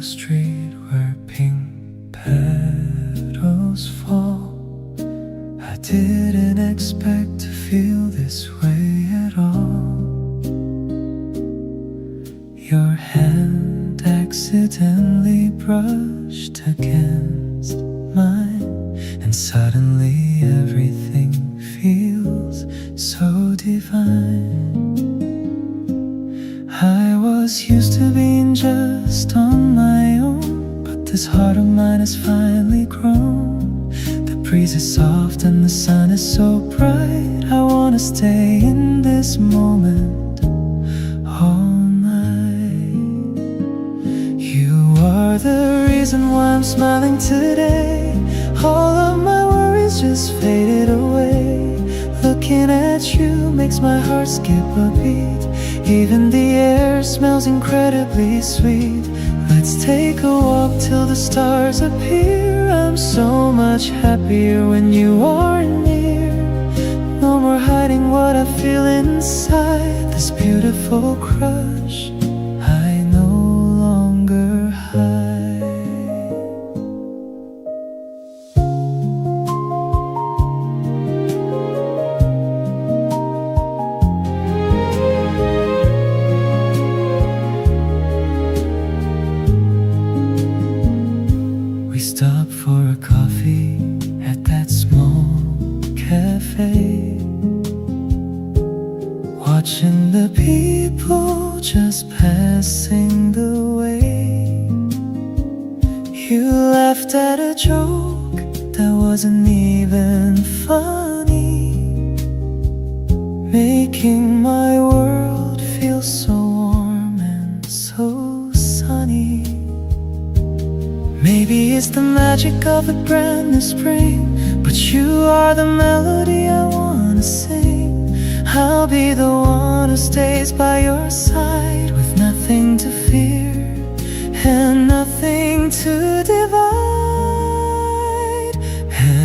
street where pink petals fall. I didn't expect to feel this way at all. Your hand accidentally brushed against mine, and suddenly everything feels so divine. I was used to being just on my own, but this heart of mine has finally grown. The breeze is soft and the sun is so bright. I wanna stay in this moment all night. You are the reason why I'm smiling today. All of my worries just faded away. Looking at you makes my heart skip a beat. Even the air smells incredibly sweet. Let's take a walk till the stars appear. I'm so much happier when you are near. No more hiding what I feel inside. This beautiful crush I no longer hide. We stopped for a coffee at that small cafe, watching the people just passing the way. You laughed at a joke that wasn't even funny, making my world feel so warm and so sunny. Maybe it's the magic of a brand new spring, but you are the melody I wanna sing. I'll be the one who stays by your side, with nothing to fear and nothing to divide.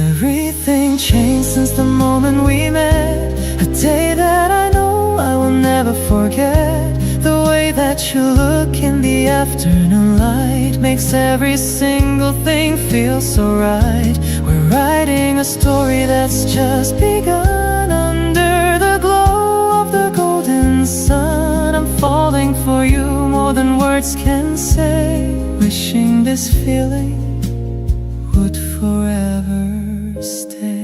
Everything changed since the moment we met, a day that I know I will never forget. The way that you look in the afternoon light makes every single thing feel so right. We're writing a story that's just begun. Under the glow of the golden sun, I'm falling for you more than words can say. Wishing this feeling would forever stay.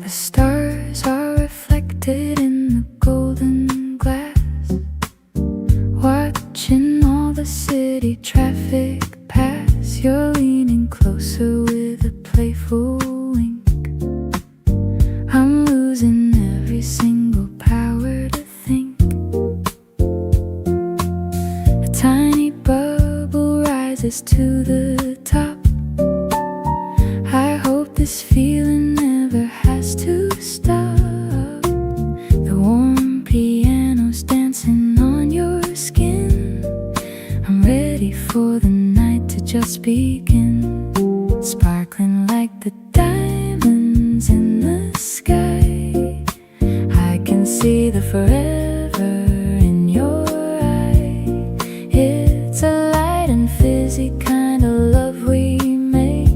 The stars are reflected in the golden glass, watching all the city traffic pass. You're leaning closer with a playful wink. I'm losing every single power to think. A tiny bubble rises to the top. I hope this feeling never has to stop. The warm piano's dancing on your skin. I'm ready for the night to just begin, sparkling like the diamonds in the sky. I can see the forever in your eye. It's a light and fizzy kind of love we make.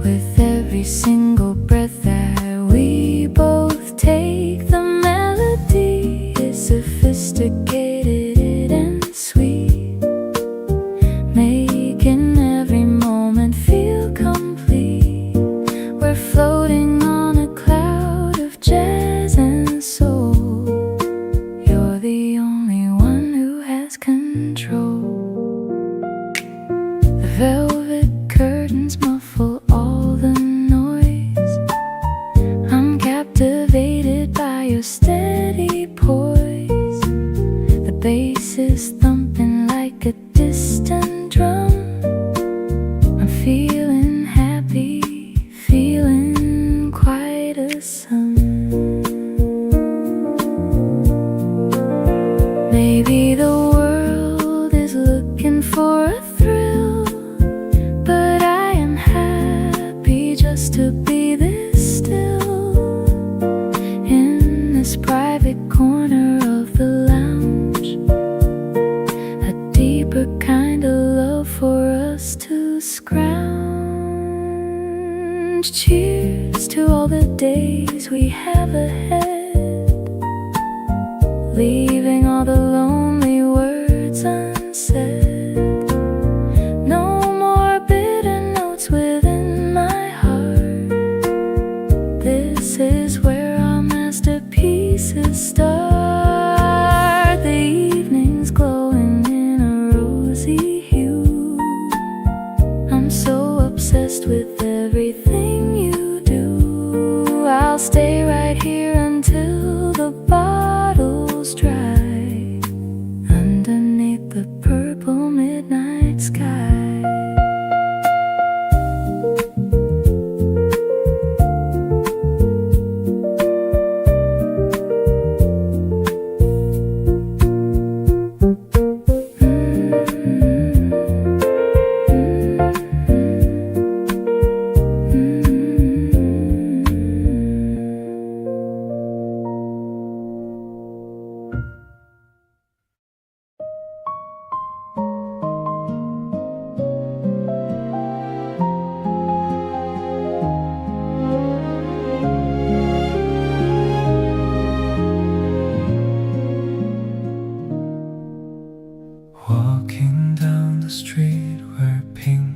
With every single breath that we both take, the melody is sophisticated and sweet, making every moment feel complete. We're floating on a cloud of jazz and corner of the lounge, a deeper kind of love for us to scrounge. Cheers to all the days we have ahead, leaving all the lonely words unsaid. No more bitter notes within my heart. This is where our masterpieces start. The evening's glowing in a rosy hue. I'm so obsessed with everything you do. I'll stay right here until the bottle's dry, underneath the purple midnight sky. Walking down the street where pink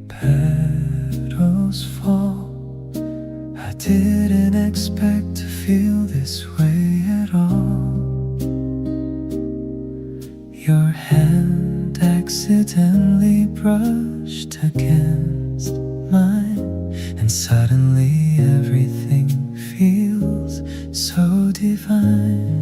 petals fall, I didn't expect to feel this way at all. Your hand accidentally brushed against mine, and suddenly everything feels so divine.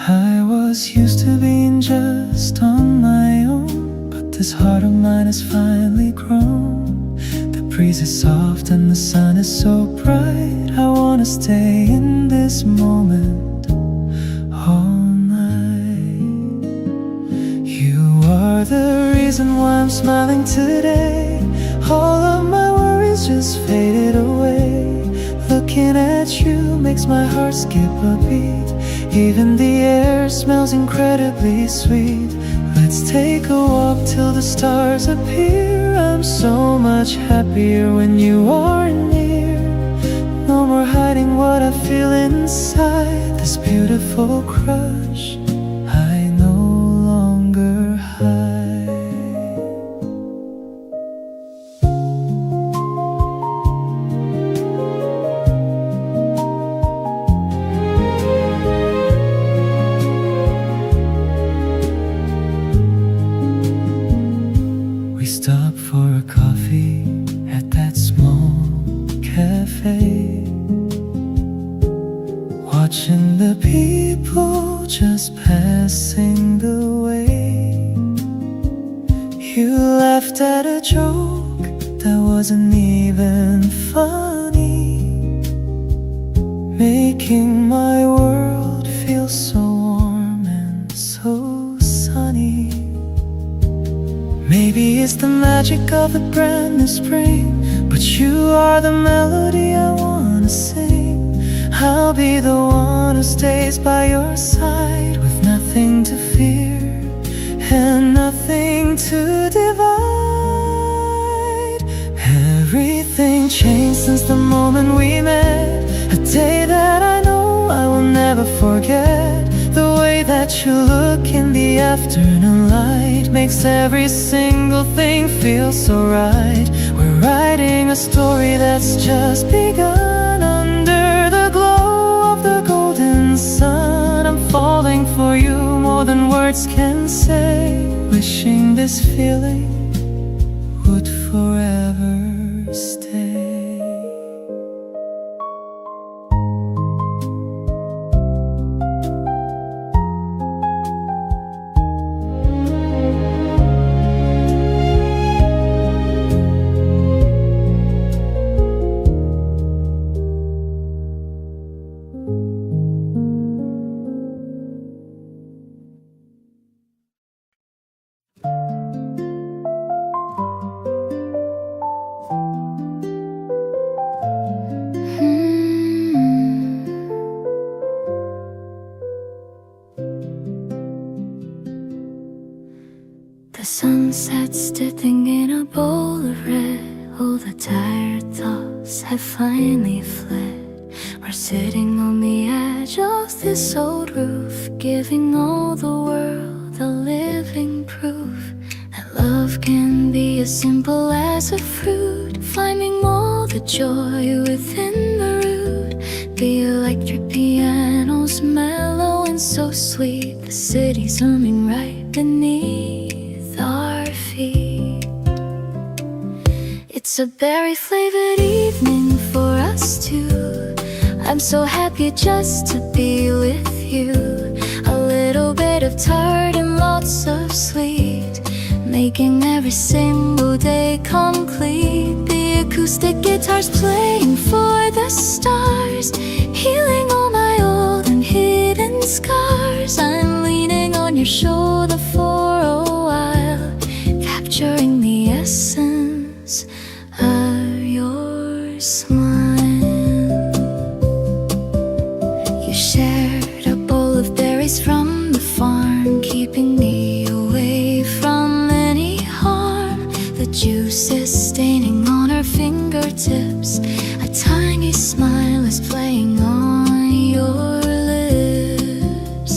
I was used to being just on my own, but this heart of mine has finally grown. The breeze is soft and the sun is so bright. I wanna stay in this moment all night. You are the reason why I'm smiling today. All of my worries just faded away. Looking at you makes my heart skip a beat. Even the air smells incredibly sweet. Let's take a walk till the stars appear. I'm so much happier when you are near. No more hiding what I feel inside. This beautiful crush I no longer hide. We stopped for a coffee at that small cafe, watching the people just passing the way. You laughed at a joke that wasn't even funny, making my world feel so warm and so sunny. Maybe it's the magic of a brand new spring, but you are the melody I wanna sing. I'll be the one who stays by your side, with nothing to fear and nothing to divide. Everything changed since the moment we met, a day that I know I will never forget. The way that you look in the afternoon light makes every single thing feel so right. We're writing a story that's just begun. Under the glow of the golden sun, I'm falling for you more than words can say. Wishing this feeling would forever stay. sat sitting in a bowl of red. All the tired thoughts have finally fled. We're sitting on the edge of this old roof, giving all the world a living proof that love can be as simple as a fruit, finding all the joy within the root. The electric piano's mellow and so sweet, the city's humming right beneath our feet. It's a berry-flavored evening for us two. I'm so happy just to be with you. A little bit of tart and lots of sweet, making every single day complete. The acoustic guitar's playing for the stars, healing all my old and hidden scars. I'm leaning on your shoulder for a while, capturing the essence of your smile. You shared a bowl of berries from the farm, keeping me away from any harm. The juice is staining on our fingertips, a tiny smile is playing on your lips.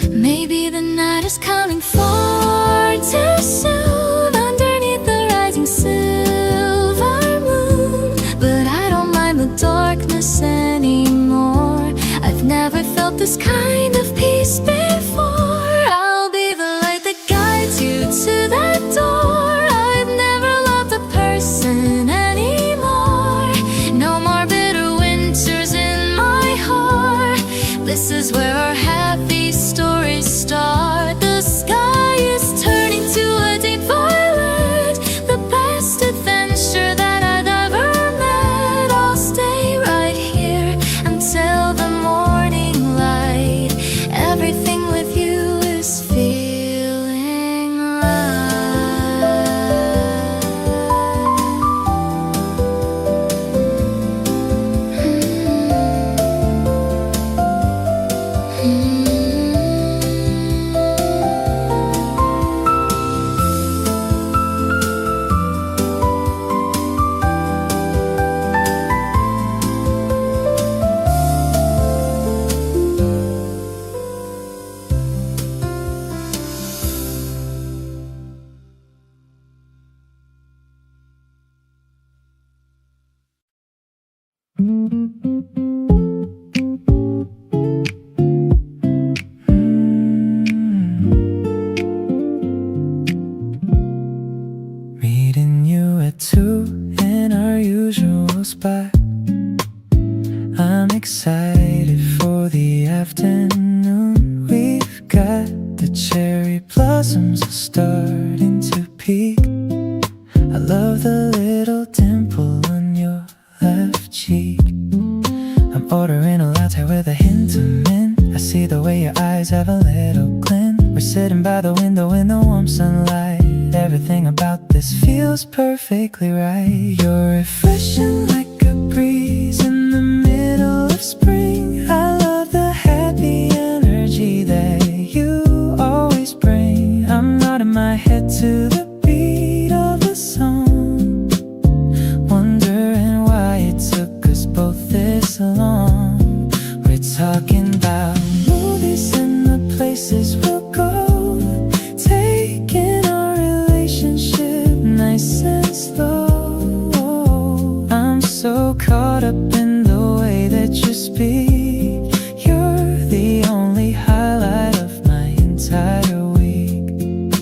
Maybe the night is coming far too soon, underneath the rising silver moon, but I don't mind the darkness anymore. I've never felt this kind of peace before. I'll be the light that guides you to that door. I've never loved a person anymore. No more bitter winters in my heart. This is where our happy stories start. The sky is turning to a deep violet, the best adventure that I'd ever met. I'll stay right here until the morning light. Everything with you is feeling right. Meeting you at 2 in our usual spot. I'm excited for the afternoon. We've got the cherry blossoms starting to peak. I love the little dimple on your left cheek. I'm ordering a latte with a hint of mint. I see the way your eyes have a little glint. We're sitting by the window in the warm sunlight. Everything about this feels perfectly right. You're refreshing like a breeze in the middle of spring. I love the happy energy that you always bring. I'm nodding my head to the beat of a song, wondering why it took us both this long. We're talking about movies and the places we'll go, taking our relationship nice and slow. I'm so caught up in the way that you speak. You're the only highlight of my entire week.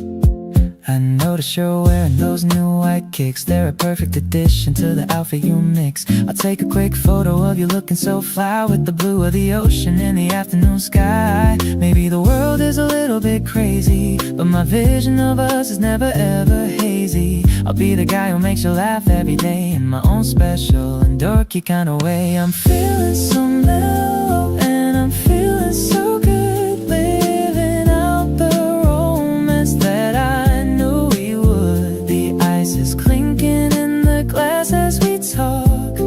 I notice you're wearing those new white kicks. They're a perfect addition to the outfit you mix. I'll take a quick photo of you looking so fly, with the blue of the ocean in the afternoon sky. Maybe the world is a little bit crazy, but my vision of us is never ever hazy. I'll be the guy who makes you laugh every day in my own special and dorky kind of way. I'm feeling so mellow and I'm feeling so good, living out the romance that I knew we would. The ice is clinking in the glass as we talk.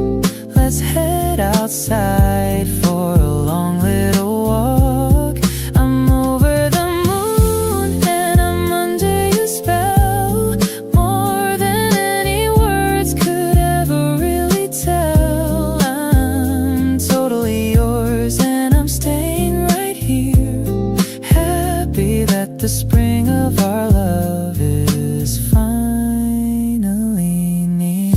Let's head outside for a long little walk. I'm over the moon and I'm under your spell. the spring of our love is finally near.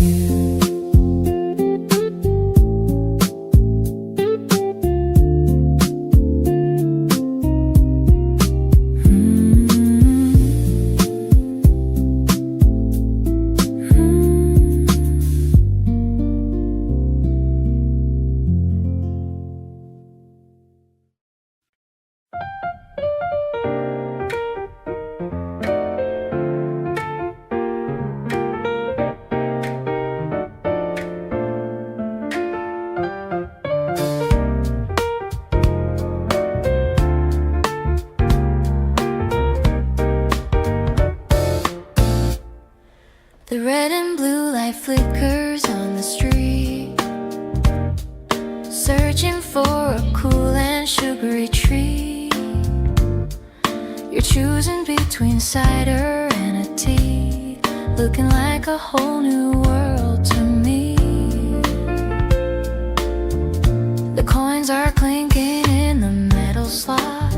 The red and blue light flickers on the street, searching for a cool and sugary treat. You're choosing between cider and a tea, looking like a whole new world to me. The coins are clinking in the metal slot,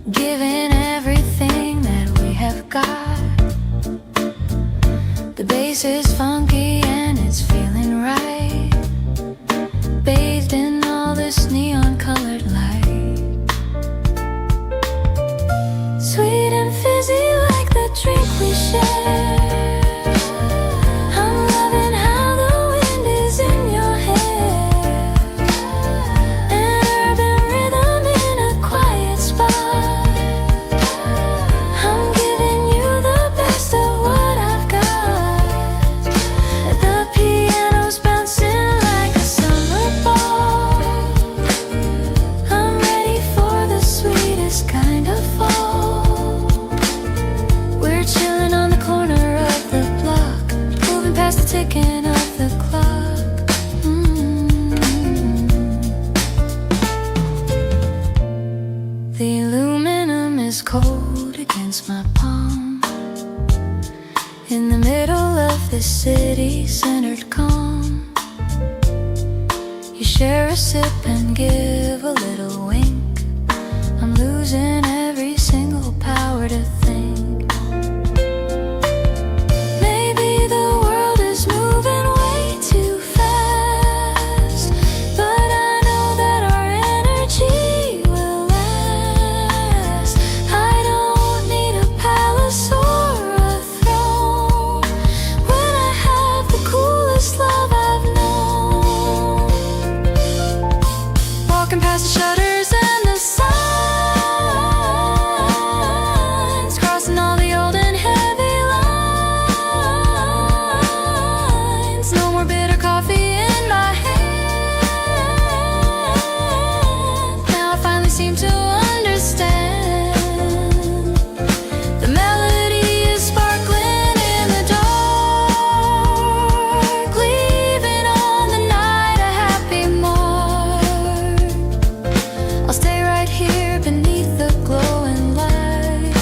giving everything that we have got. The bass is funky and it's feeling right, bathed in all this neon-colored light. Sweet and fizzy like the drink we share. I'm loving how the wind is in your hair. An urban rhythm in a quiet spot. I'm giving you the best of what I've got. The piano's bouncing like a summer ball. I'm ready for the sweetest kind of fall. We're chilling on the corner of the block, moving past the ticking of the clock. The aluminum is cold against my palm, in the middle of this city-centered calm. You share a sip and give a little wink. I'm losing every single power to think. Maybe the world is moving way too fast, but I know that our energy will last. I don't need a palace or a throne when I have the coolest love I've known. Walking past the shutters and the signs, crossing all the old and heavy lines. No more bitter coffee in my hand. Now I finally seem to understand. The melody is sparkling in the dark, leaving on the night a happy mark. I'll stay right here beneath the glowing light.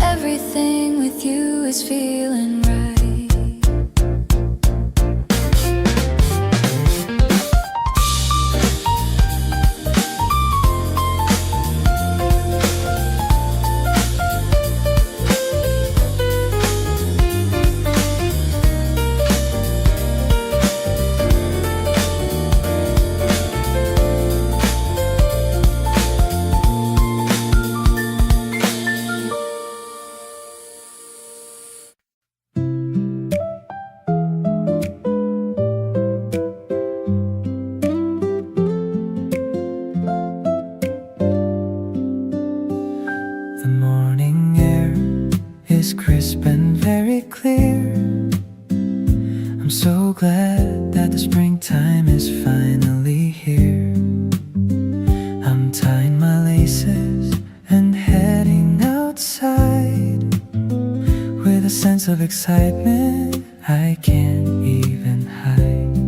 Everything with you is feeling right. The morning air is crisp and very clear. I'm so glad that the springtime is finally here. I'm tying my laces and heading outside with a sense of excitement I can't even hide.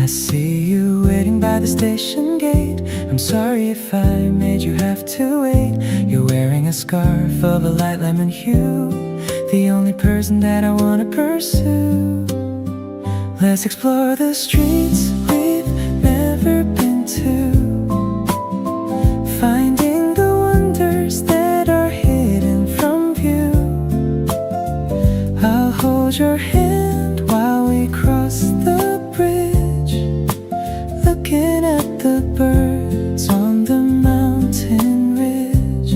I see you waiting by the station gate. I'm sorry if I made you have to wait. You're wearing a scarf of a light lemon hue, the only person that I want to pursue. Let's explore the streets we've never been to. hold your hand while we cross the bridge, looking at the birds on the mountain ridge.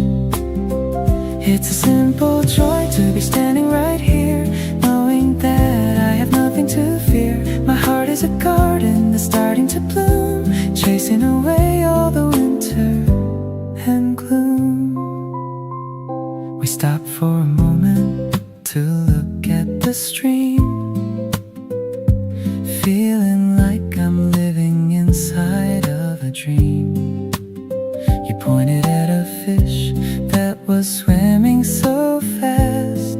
It's a simple joy to be standing right here, knowing that I have nothing to fear. My heart is a garden that's starting to bloom, chasing away all the winter and gloom. We stop for a moment to look at the stream, feeling like I'm living inside of a dream. You pointed at a fish that was swimming so fast,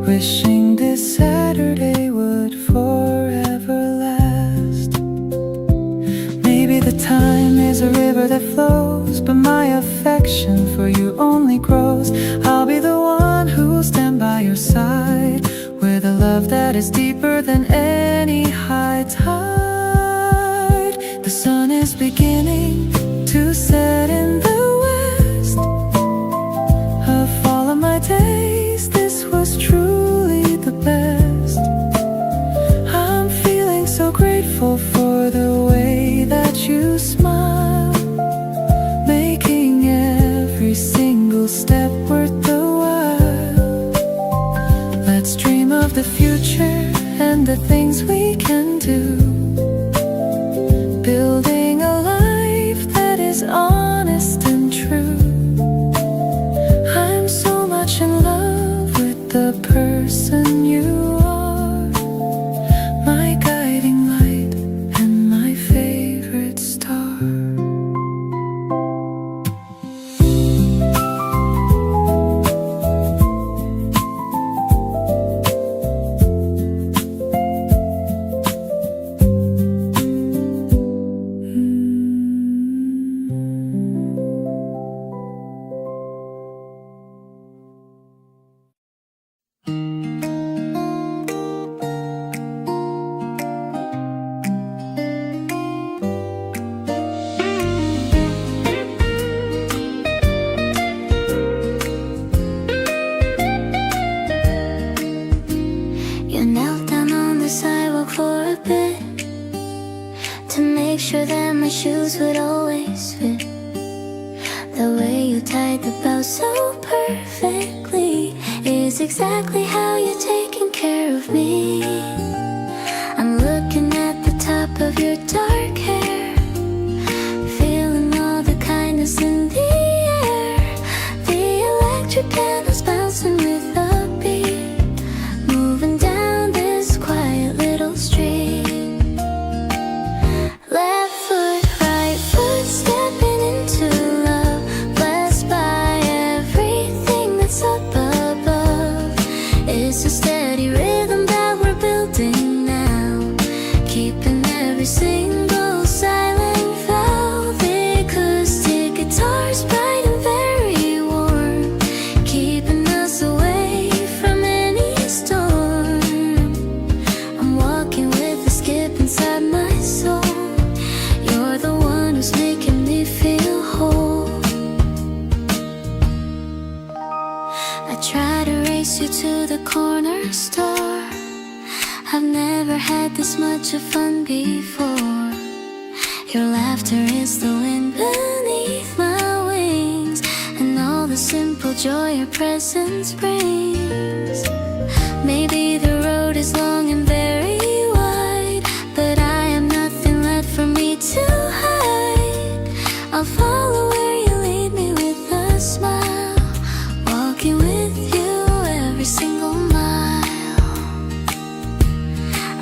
wishing this Saturday would forever last. Maybe the time is a river that flows, but my affection for you only grows. I'll be the one who'll stand by your side, with a love that is deeper than any high tide. The sun is beginning to set in the west. Of all of my days, this was truly the best. I'm feeling so grateful for the way that you smile, making every single step worth the while. Let's dream of the future and the things we can do, building a life that is honest and true. I'm so much in love with the person you are, my guiding light and my favorite star. You knelt down on the sidewalk for a bit, to make sure that my shoes would always fit. The way you tied the bow so perfectly is exactly how you're taking care of me. I'm looking at the top of your dark hair, feeling all the kindness in the air. The electric candles bouncing with a beat, moving down this quiet little street. Left foot, right foot, stepping into love, blessed by everything that's up above. It's a steady rhythm that we're building now, keeping every single silent valve. Acoustic guitars bright and very warm, keeping us away from any storm. I'm walking with a skip inside my soul. You're the one who's making me feel whole. I try to race you to the corner store. I've never had this much of fun before. Your laughter is the wind beneath my wings, and all the simple joy your presence brings. Maybe the road is long and very wide, but I have nothing left for me to hide. I'll follow where you lead me with a smile, walking with you every single mile.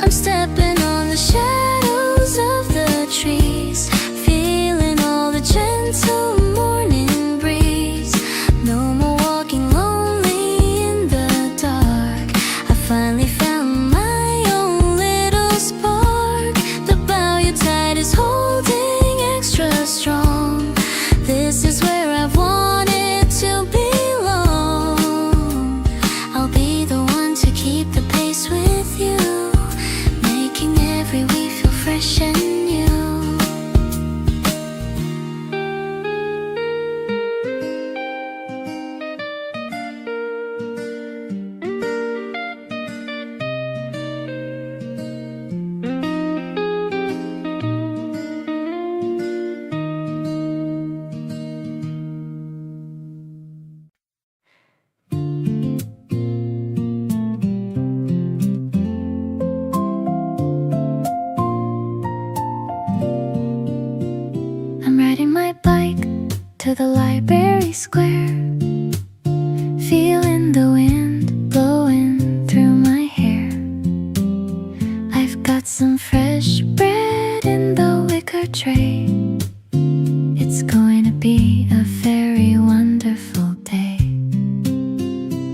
I'm stepping on the shadows of the trees, feeling all the gentle morning breeze. No more walking lonely in the dark. I finally found my own little spark. The bow you tied is holding extra strong. This is where I've wanted to belong. I'll be the one to keep the pace with you, making every week to the library square, feeling the wind blowing through my hair. I've got some fresh bread in the wicker tray. It's going to be a very wonderful day.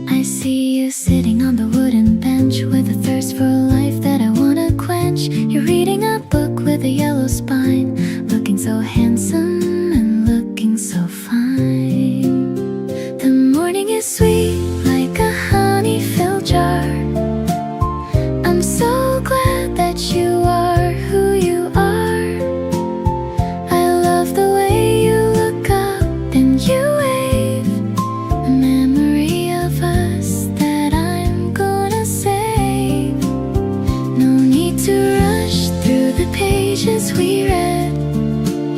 I see you sitting on the wooden bench with a thirst for a life that I wanna quench. You're reading a book with a yellow spine, looking so handsome and looking so fine. The morning is sweet like a honey-filled jar. I'm so glad that you are who you are. I love the way you look up and you wave, a memory of us that I'm gonna save. No need to rush through the pages we read.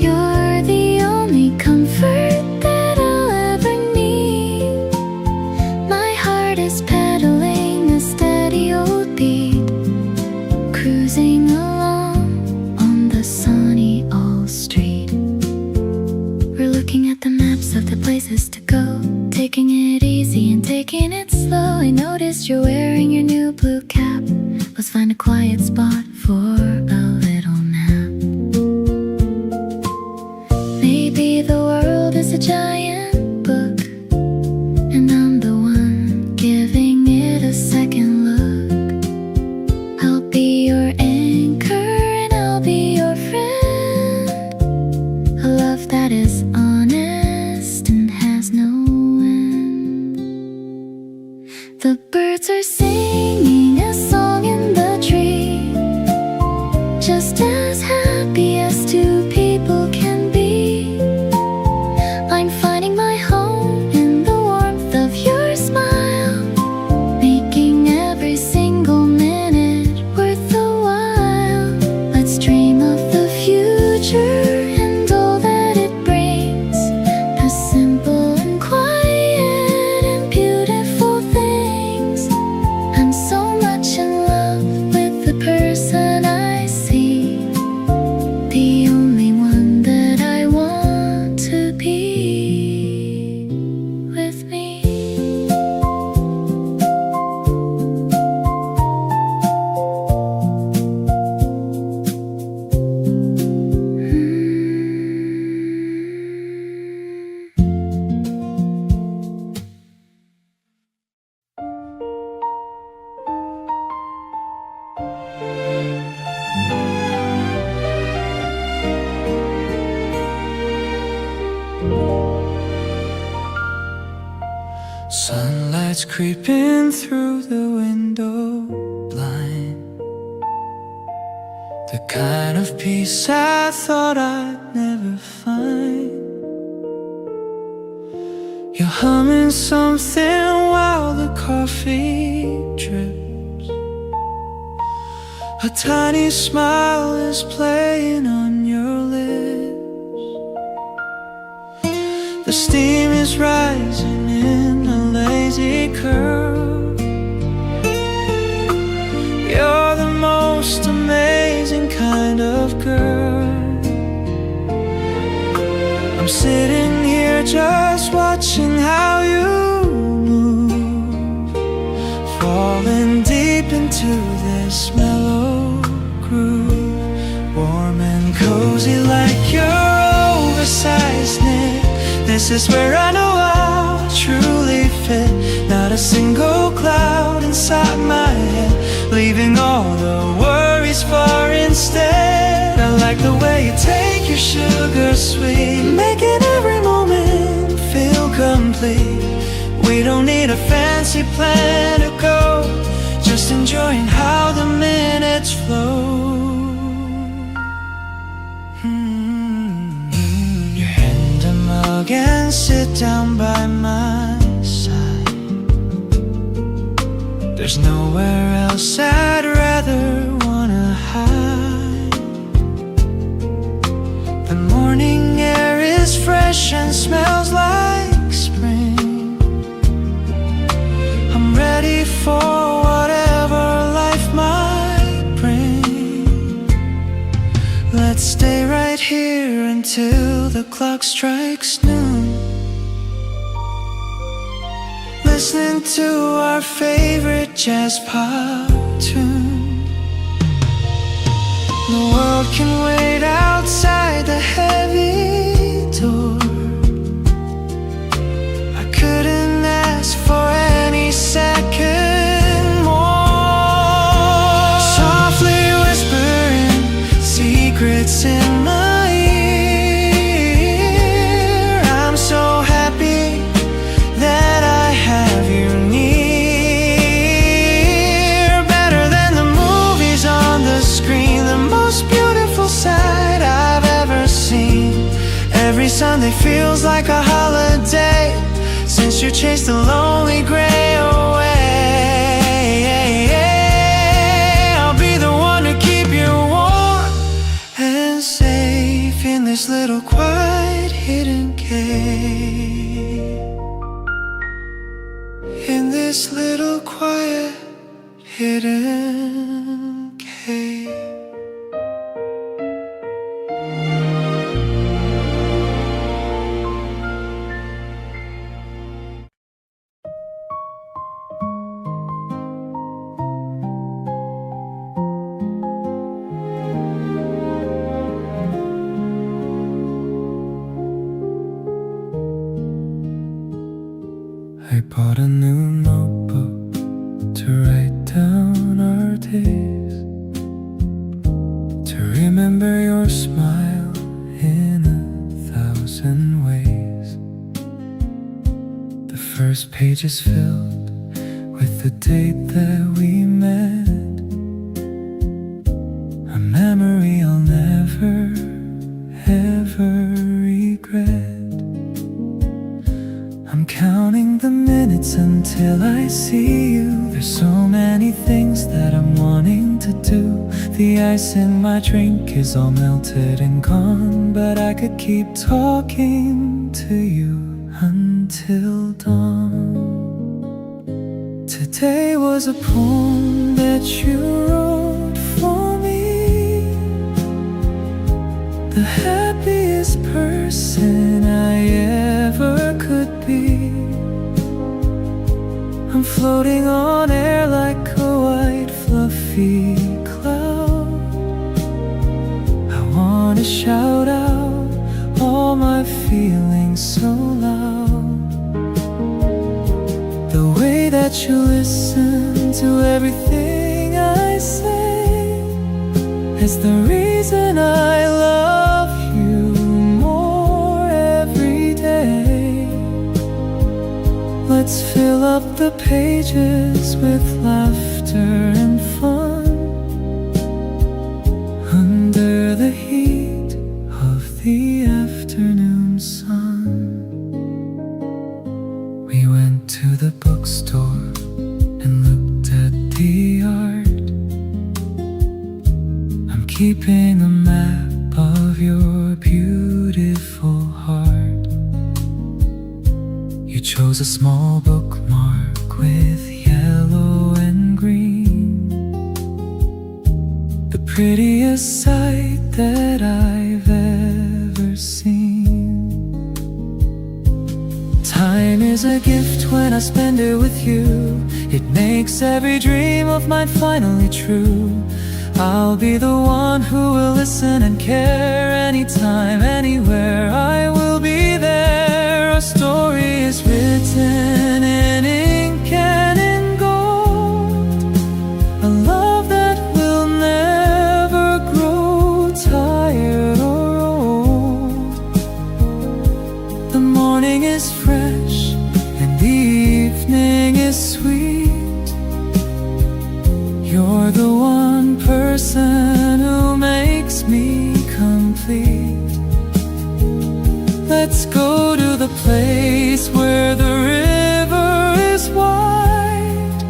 You're the only comfort that I'll ever need. My heart is pedaling a steady old beat, cruising along on the sunny old street. We're looking at the maps of the places to go, taking it easy and taking it slow. I noticed you're wearing your new blue cap. Let's find a quiet spot for a little nap. Maybe the world is a giant book, and I'm the one giving it a second look. I'll be your anchor and I'll be your friend, a love that is honest and has no end. The birds are singing a song in the tree, just as happy as two people can be. I'm finding my home in the warmth of your smile, making every single minute worth a while. Let's dream of the future and all that it brings, the simple and quiet and beautiful things. I'm so much in love with the person I see, the only one that I want to be with me. Sunlight's creeping through the window blind, the kind of peace I thought I'd never find. You're humming something while the coffee drips. A tiny smile is playing on your lips. The steam is rising in a lazy curve. You're the most amazing kind of girl. I'm sitting here just watching how you move, falling deep into this mellow groove, warm and cozy like your oversized knit. This is where I know I'll truly fit. Not a single cloud inside my head, leaving all the worries far instead. I like the way you take your sugar sweet, making every moment feel complete. We don't need a fancy plan to go, just enjoying how the minutes flow. Your hand a mug and sit down by my side. There's nowhere else I'd rather wanna hide. The morning air is fresh and smells like spring. I'm ready for whatever life might bring. Let's stay right here until the clock strikes noon. listening to our favorite jazz pop tune. The world can wait outside the heavy door. I couldn't ask for any second more. Softly whispering secrets in my ear. I'm so happy that I have you near. Better than the movies on the screen, the most beautiful sight I've ever seen. Every Sunday feels like a holiday since you chased the lonely gray away. I'll be the one to keep you warm and safe in this little quiet hidden cave. In this little quiet hidden cave. I bought a new notebook to write down our days, to remember your smile in 1,000 ways. The first page is filled with the date that we met, a memory I'll never, ever regret. I'm counting the minutes until I see you. There's so many things that I'm wanting to do. The ice in my drink is all melted and gone, but I could keep talking to you until dawn. Today was a poem that you wrote for me, the happiest person I ever could be. I'm floating on air like a white fluffy cloud. I wanna shout out all my feelings so loud. The way that you listen to everything I say is the reason I love you more every day. Let's fill up the pages with laughter and fun under the heat of the afternoon sun. We went to the bookstore and looked at the art. I'm keeping a map of your beautiful heart. You chose a small bookmark with yellow and green, the prettiest sight that I've ever seen. Time is a gift when I spend it with you. It makes every dream of mine finally true. I'll be the one who will listen and care anytime, anywhere. I will be there. Our story is written in ink and in gold, a love that will never grow tired or old. The morning is fresh and the evening is sweet. You're the one person who makes me complete. Let's go to the place where the river is wide,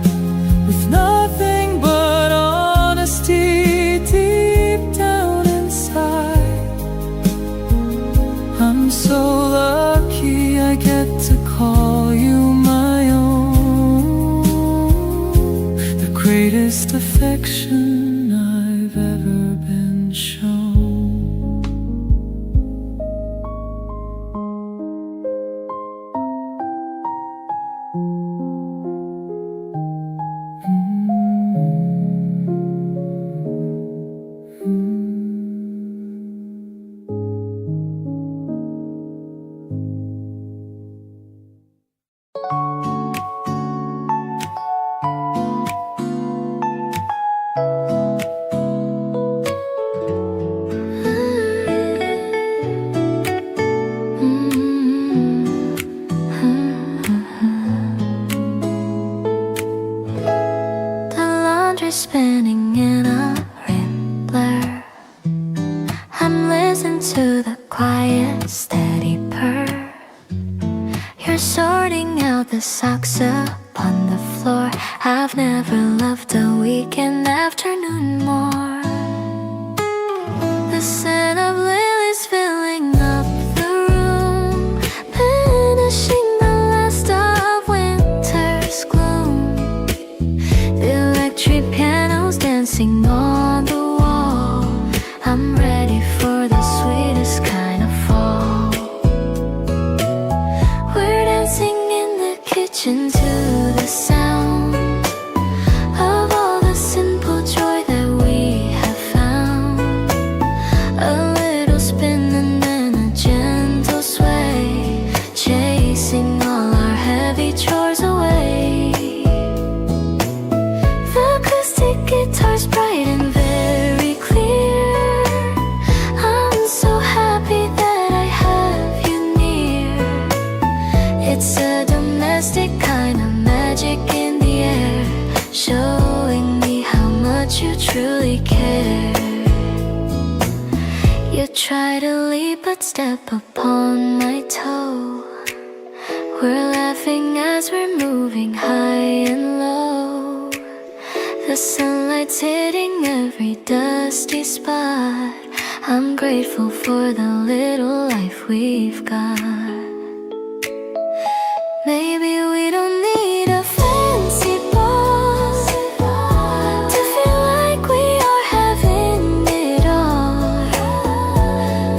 with nothing but honesty deep down inside. I'm so lucky I get to call you my own, the greatest affection I've ever been shown. the socks upon the floor. I've never loved a weekend afternoon more. The scent of lilies filling up the room, banishing the last of winter's gloom. The electric piano's dancing on the wall. I'm ready for the sweetest kind of fall. We're dancing in the kitchen to the sound of all the simple joy that we have found. A little spin and then a gentle sway, chasing all our heavy chores away. The acoustic guitar's bright and very clear. I'm so happy that I have you near. It's a domestic kind of magic in the air, showing me how much you truly care. You try to leap but step upon my toe. We're laughing as we're moving high and low. The sunlight's hitting every dusty spot. I'm grateful for the little life we've got. Maybe we don't need a fancy ball to feel like we are having it all.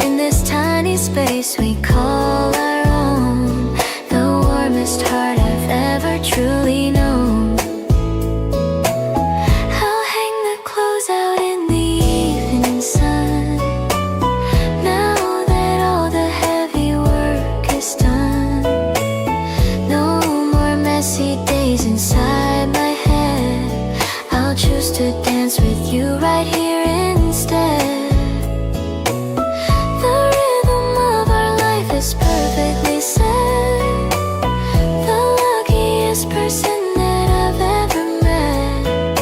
In this tiny space we call our own, the warmest heart I've ever truly known. I'll hang the clothes out in the evening sun, now that all the heavy work is done. No more messy days inside my head. I'll choose to dance with you right here instead. The rhythm of our life is perfectly set. The luckiest person that I've ever met.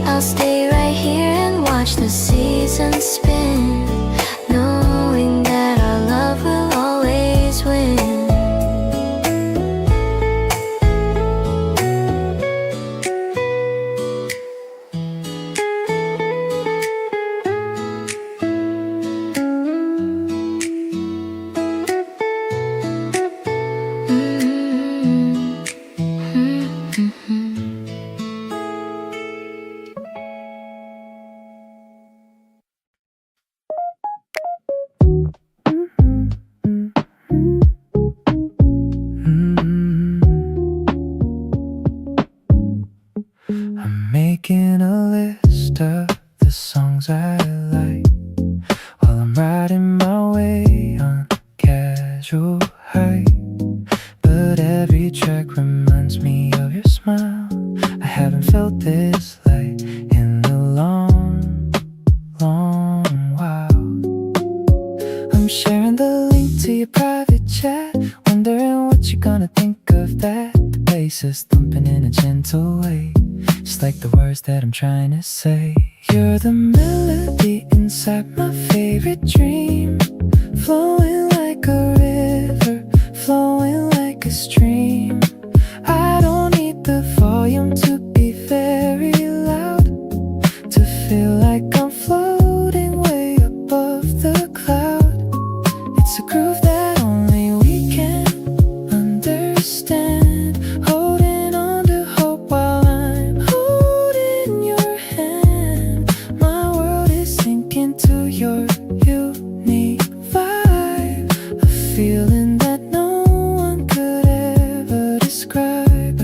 I'll stay right here and watch the seasons spin, knowing that our love will always win. I'm making a list of the songs I like while I'm riding my way on casual hike. But every track reminds me of your smile. I haven't felt this light in a long, long while. I'm sharing the link to your private chat, wondering what you're gonna think of that. The bass is thumping in a gentle way, just like the words that I'm trying to say. You're the melody inside my favorite dream, flowing like a river, flowing like a stream. I don't need the volume to be very loud to feel like I'm floating way above the cloud. It's a groove that only we can understand, holding on to hope while I'm holding your hand. My world is sinking to your unique vibe, a feeling that no one could ever describe.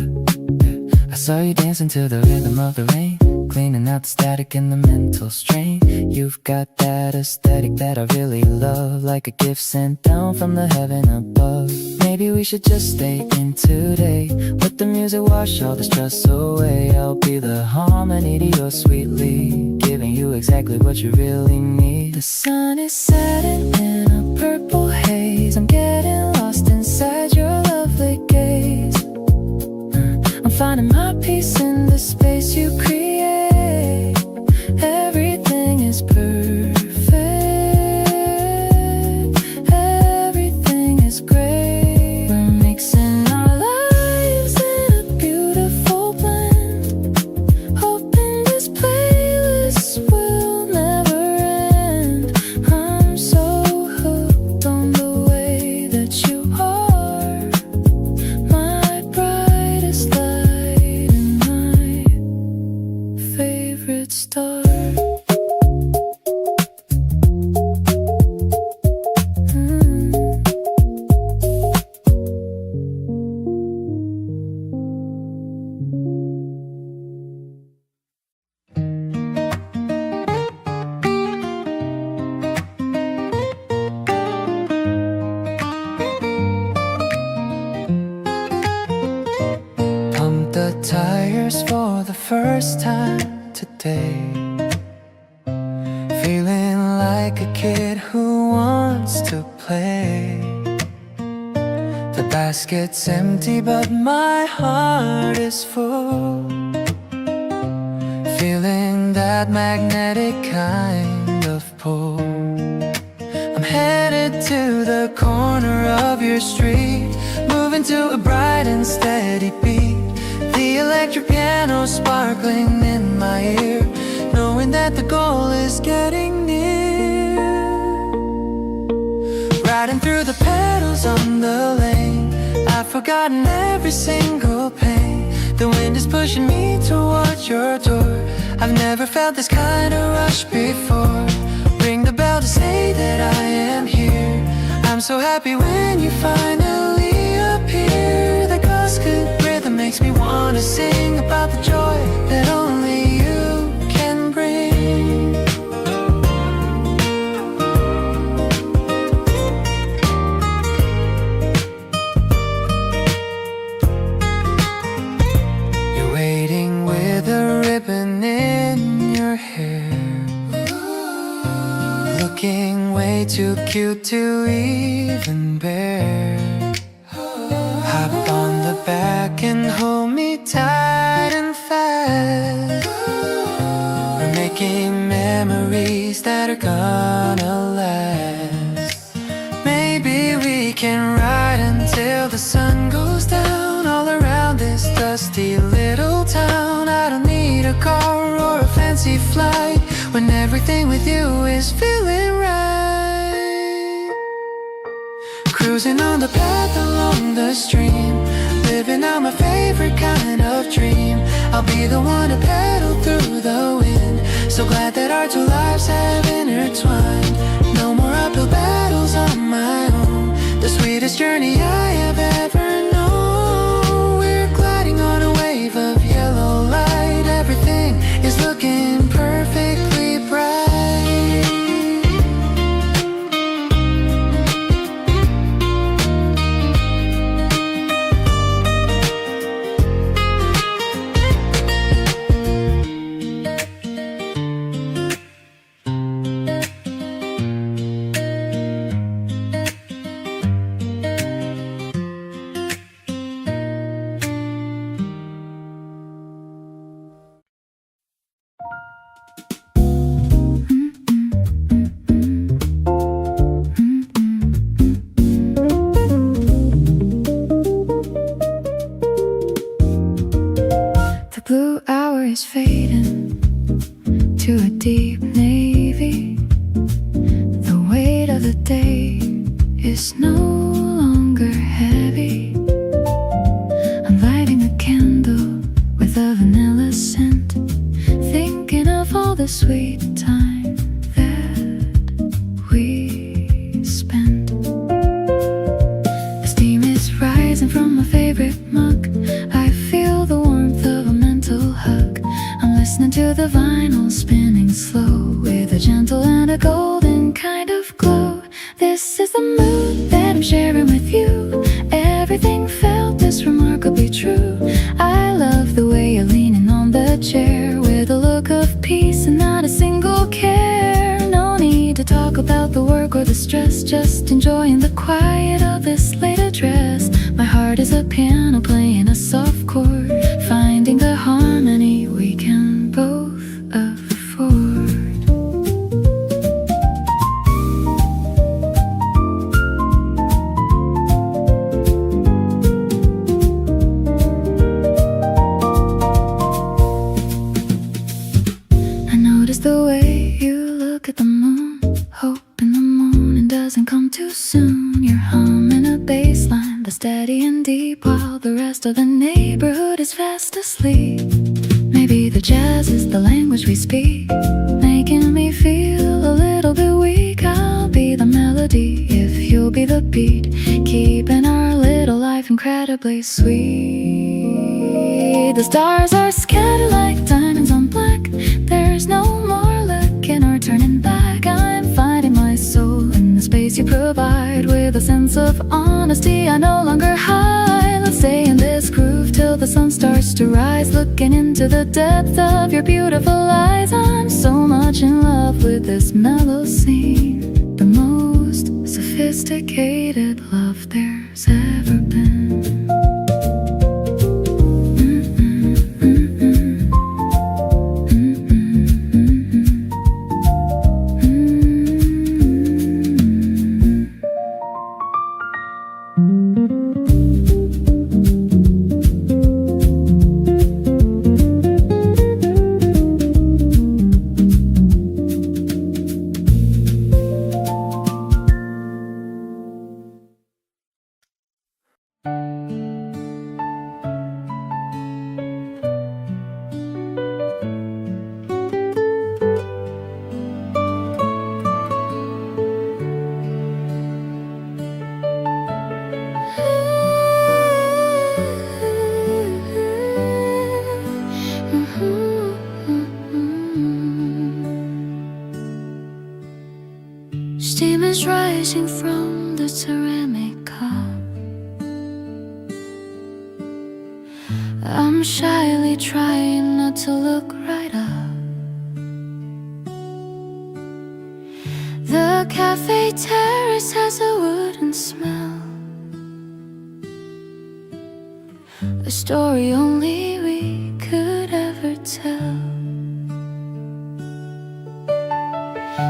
I saw you dancing to the rhythm of the rain, cleaning out the static and the mental strain. You've got that aesthetic that I really love, like a gift sent down from the heaven above. Maybe we should just stay in today, let the music wash all the stress away. I'll be the harmony to your sweetly, giving you exactly what you really need. The sun is setting in a purple haze, I'm getting lost inside your lovely gaze. I'm finding my peace in the space you create. Everything is perfect, everything is great. We're mixing our lives first time today. Feeling like a kid who wants to play. The basket's empty but my heart is full. Feeling that magnetic kind of pull. I'm headed to the corner of your street, moving to a bright and steady beat. The electric piano sparkling in my ear, knowing that the goal is getting near. Riding through the pedals on the lane, I've forgotten every single pain. The wind is pushing me towards your door. I've never felt this kind of rush before. Ring the bell to say that I am here. I'm so happy when you finally appear. That good rhythm makes me wanna sing about the joy that only you can bring. You're waiting with a ribbon in your hair, looking way too cute to even bear. Hop on the back and hold me tight and fast. We're making memories that are gonna last. Maybe we can ride until the sun goes down, all around this dusty little town. I don't need a car or a fancy flight when everything with you is feeling right. Cruising on the path along the stream, living out my favorite kind of dream. I'll be the one to pedal through the wind. So glad that our two lives have intertwined. No more uphill battles on my own. The sweetest journey I have ever known. We're gliding on a wave of yellow light. Everything is looking perfectly bright. Blue hour is fading to a deep navy. The weight of the day is no longer heavy. I'm lighting a candle with a vanilla scent, thinking of all the sweet time that we spent. The steam is rising from my favorite mug. I feel the warmth of a mental hug. I'm listening to the vinyl spinning slow, with a gentle and a golden kind of glow. This is the mood that I'm sharing with you. Everything felt is remarkably true. I love the way you're leaning on the chair, with a look of peace and not a single care. No need to talk about the work or the stress, just enjoying the quiet of this late address. My heart is a piano playing a soft chord, finding the harmony we can both afford. I noticed the way you look at the moon, hoping the morning doesn't come too soon. You're humming a bass line that's steady and deep, while the rest of the neighborhood is fast asleep. Maybe the jazz is the language we speak, making me feel a little bit weak. I'll be the melody if you'll be the beat, keeping our little life incredibly sweet. The stars are scattered like diamonds on black. There's no more looking or turning back. I'm finding my soul in the space you provide, with a sense of honesty I no longer hide. Let's stay in this groove till the sun sun starts to rise, looking into the depth of your beautiful eyes. I'm so much in love with this mellow scene, the most sophisticated love there's ever been. Steam is rising from the ceramic cup. I'm shyly trying not to look right up. The cafe terrace has a wooden smell, a story only we could ever tell.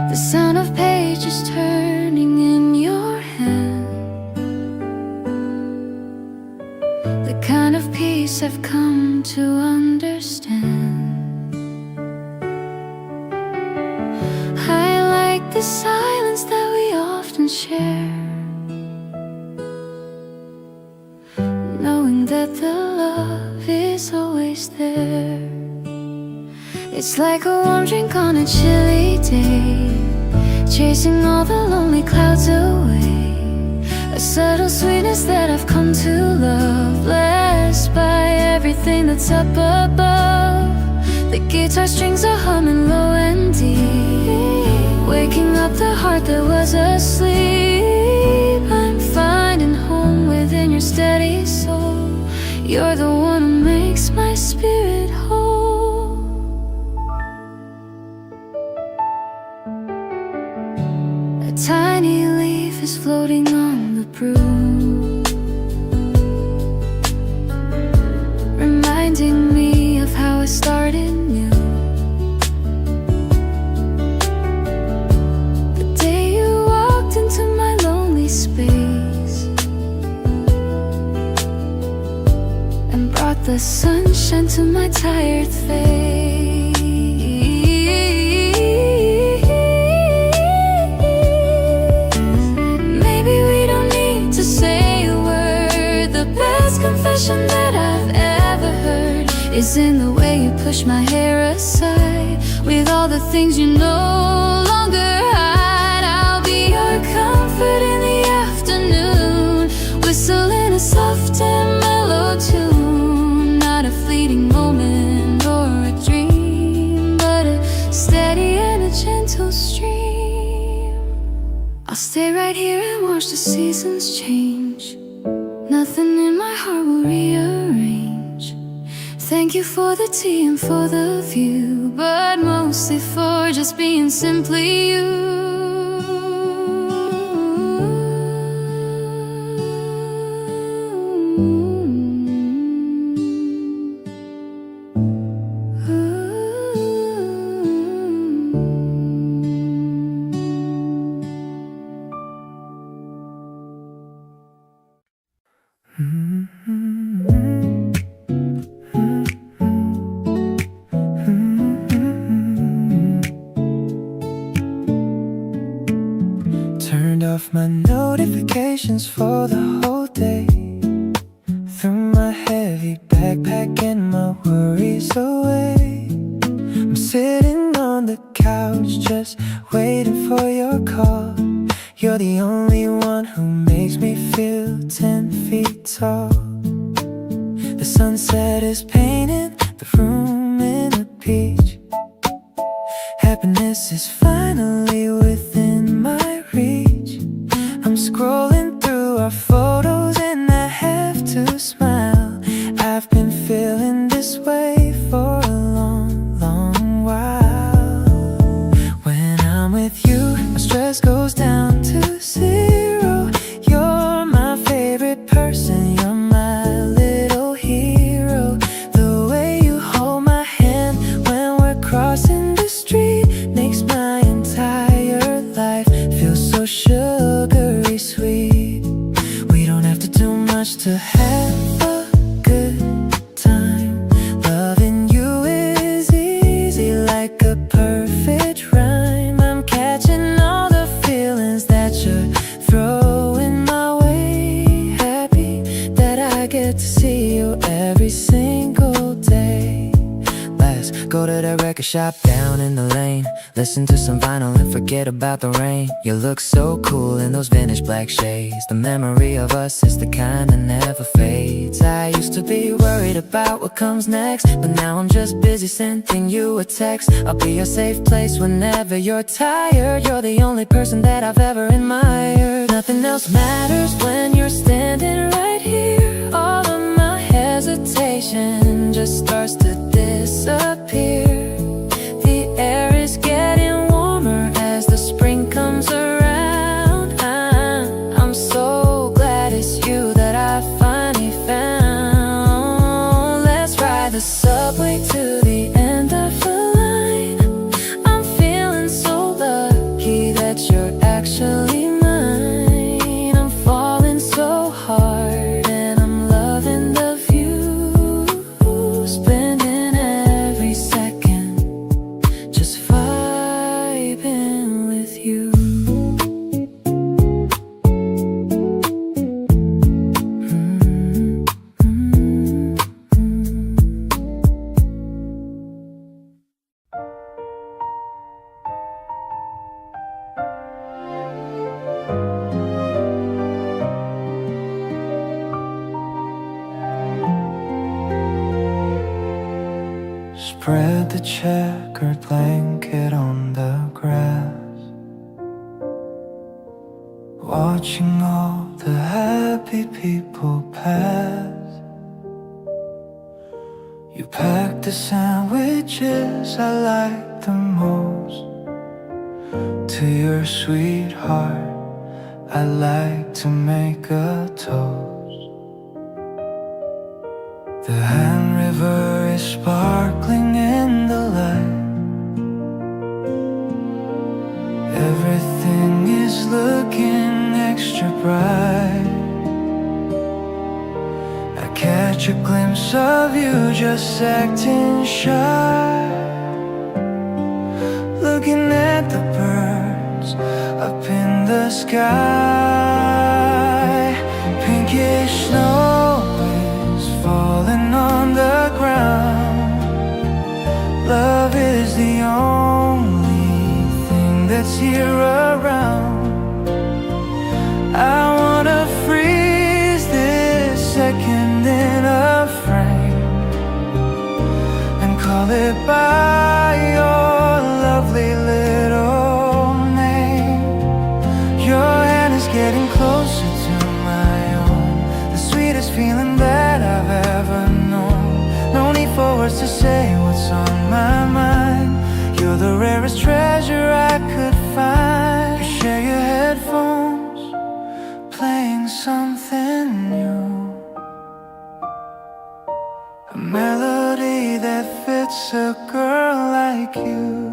The sound of pages turning in your hand, the kind of peace I've come to understand. I like the silence that we often share, knowing that the love is always there. It's like a warm drink on a chilly day, chasing all the lonely clouds away. A subtle sweetness that I've come to love, blessed by everything that's up above. The guitar strings are humming low and deep, waking up the heart that was asleep. I'm finding home within your steady soul. You're the one who makes my spirit whole. A tiny leaf is floating on the broom, reminding me of how I started new. The day you walked into my lonely space and brought the sunshine to my tired face. Confession that I've ever heard is in the way you push my hair aside. With all the things you no longer hide, I'll be your comfort in the afternoon, whistling a soft and mellow tune. Not a fleeting moment or a dream, but a steady and a gentle stream. I'll stay right here and watch the seasons change. Nothing in my heart will rearrange. Thank you for the tea and for the view, but mostly for just being simply you. Turned off my notifications for the whole day, threw my heavy backpack and my worries away. I'm sitting on the couch just waiting for your call. You're the only one who makes me feel 10 feet tall. The sunset is painting the room in a peach. Happiness is finally within my reach. I'm scrolling through our photos and I have to smile. I've been feeling with you, my stress goes down to zero. You're my favorite person, you're my little hero. The way you hold my hand when we're crossing the street makes my entire life feel so sugary sweet. We don't have to do much to have a good time. Loving you is easy like a perfect rhyme. I'm catching all the feelings that you're throwing my way. Happy that I get to see you every single day. Let's go to the record shop down in the lane. Listen to some vinyl and forget about the rain. You look so cool in those vintage black shades. The memory of us is the kind that never fades. I used to be worried about what comes next, but now I'm just busy sending you a text. I'll be your safe place whenever you're tired. You're the only person that I've ever admired. Nothing else matters when you're standing right here. All of my hesitation just starts to disappear. The air is getting warmer as the spring comes around. I'm so glad it's you that I finally found. Let's ride the subway to the end of the line. I'm feeling so lucky that you're actually mine. I'm falling so hard and I'm loving the view. Spending every second just vibing with you. Spread the checkered blanket on the grass, watching all the happy people pass. You packed the sandwiches I like the most. To your sweetheart I like to make a toast. The hand river is sparkling in the light. Everything is looking extra bright. I catch a glimpse of you just acting shy, looking at the birds up in the sky. Pinkish snow is falling on the ground. Love is the only thing that's here around. I wanna freeze this second in a frame and call it by your lovely little name. Your hand is getting closer to my own, the sweetest feeling that I've ever known. No need for words to say what's on my mind. You're the rarest treasure I could find. You share your headphones, playing something new, a melody that fits a girl like you.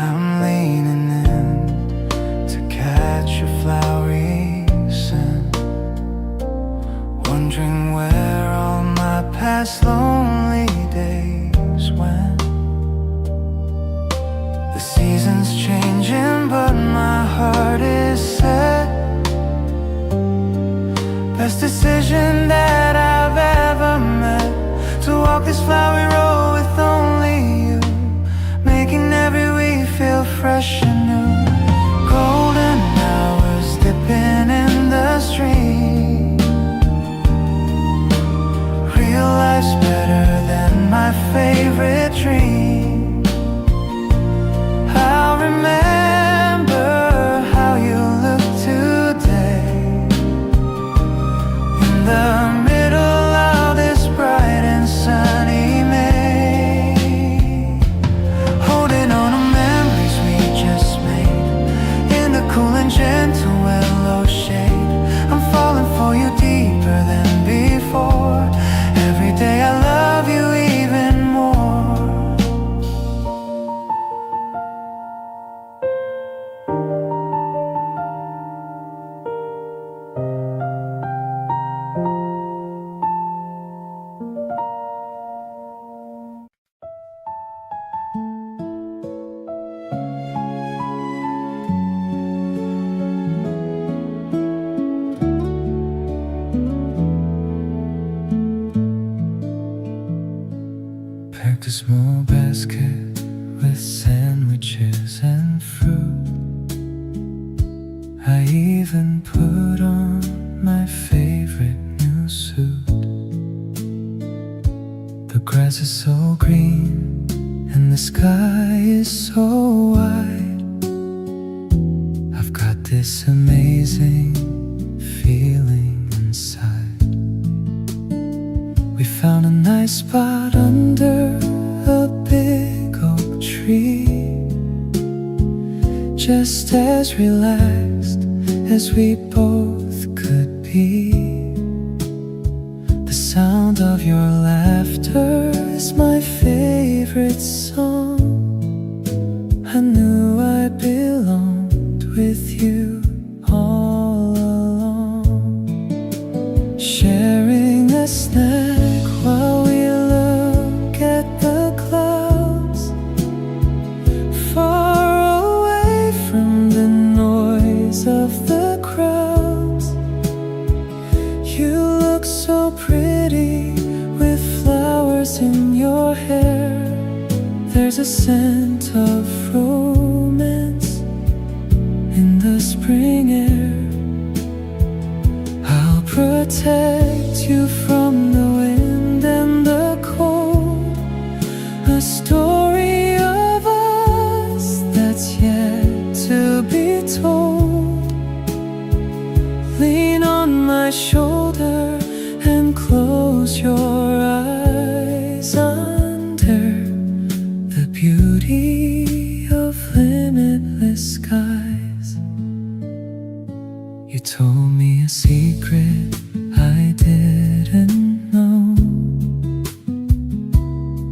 I'm leaning in to catch a flowery scent, wondering where all my past lonely days went. The seasons changing but my heart is set. Best decision that I've ever made, to walk this flowery road with only you, making every week feel fresh and new. Golden hours dipping in the stream. Real life's better than my favorite dream. I'll remember so wide. I've got this amazing feeling inside. We found a nice spot under a big oak tree, just as relaxed as we both could be. The sound of your laughter is my favorite song. I knew I belonged with you all along. Sharing a snack while we look at the clouds, far away from the noise of the crowds. You look so pretty with flowers in your hair. There's a scent of romance in the spring air. I'll protect you from the wind and the cold, a story of us that's yet to be told. Lean on my shoulder and close your eyes under the beauty of limitless skies. You told me a secret I didn't know,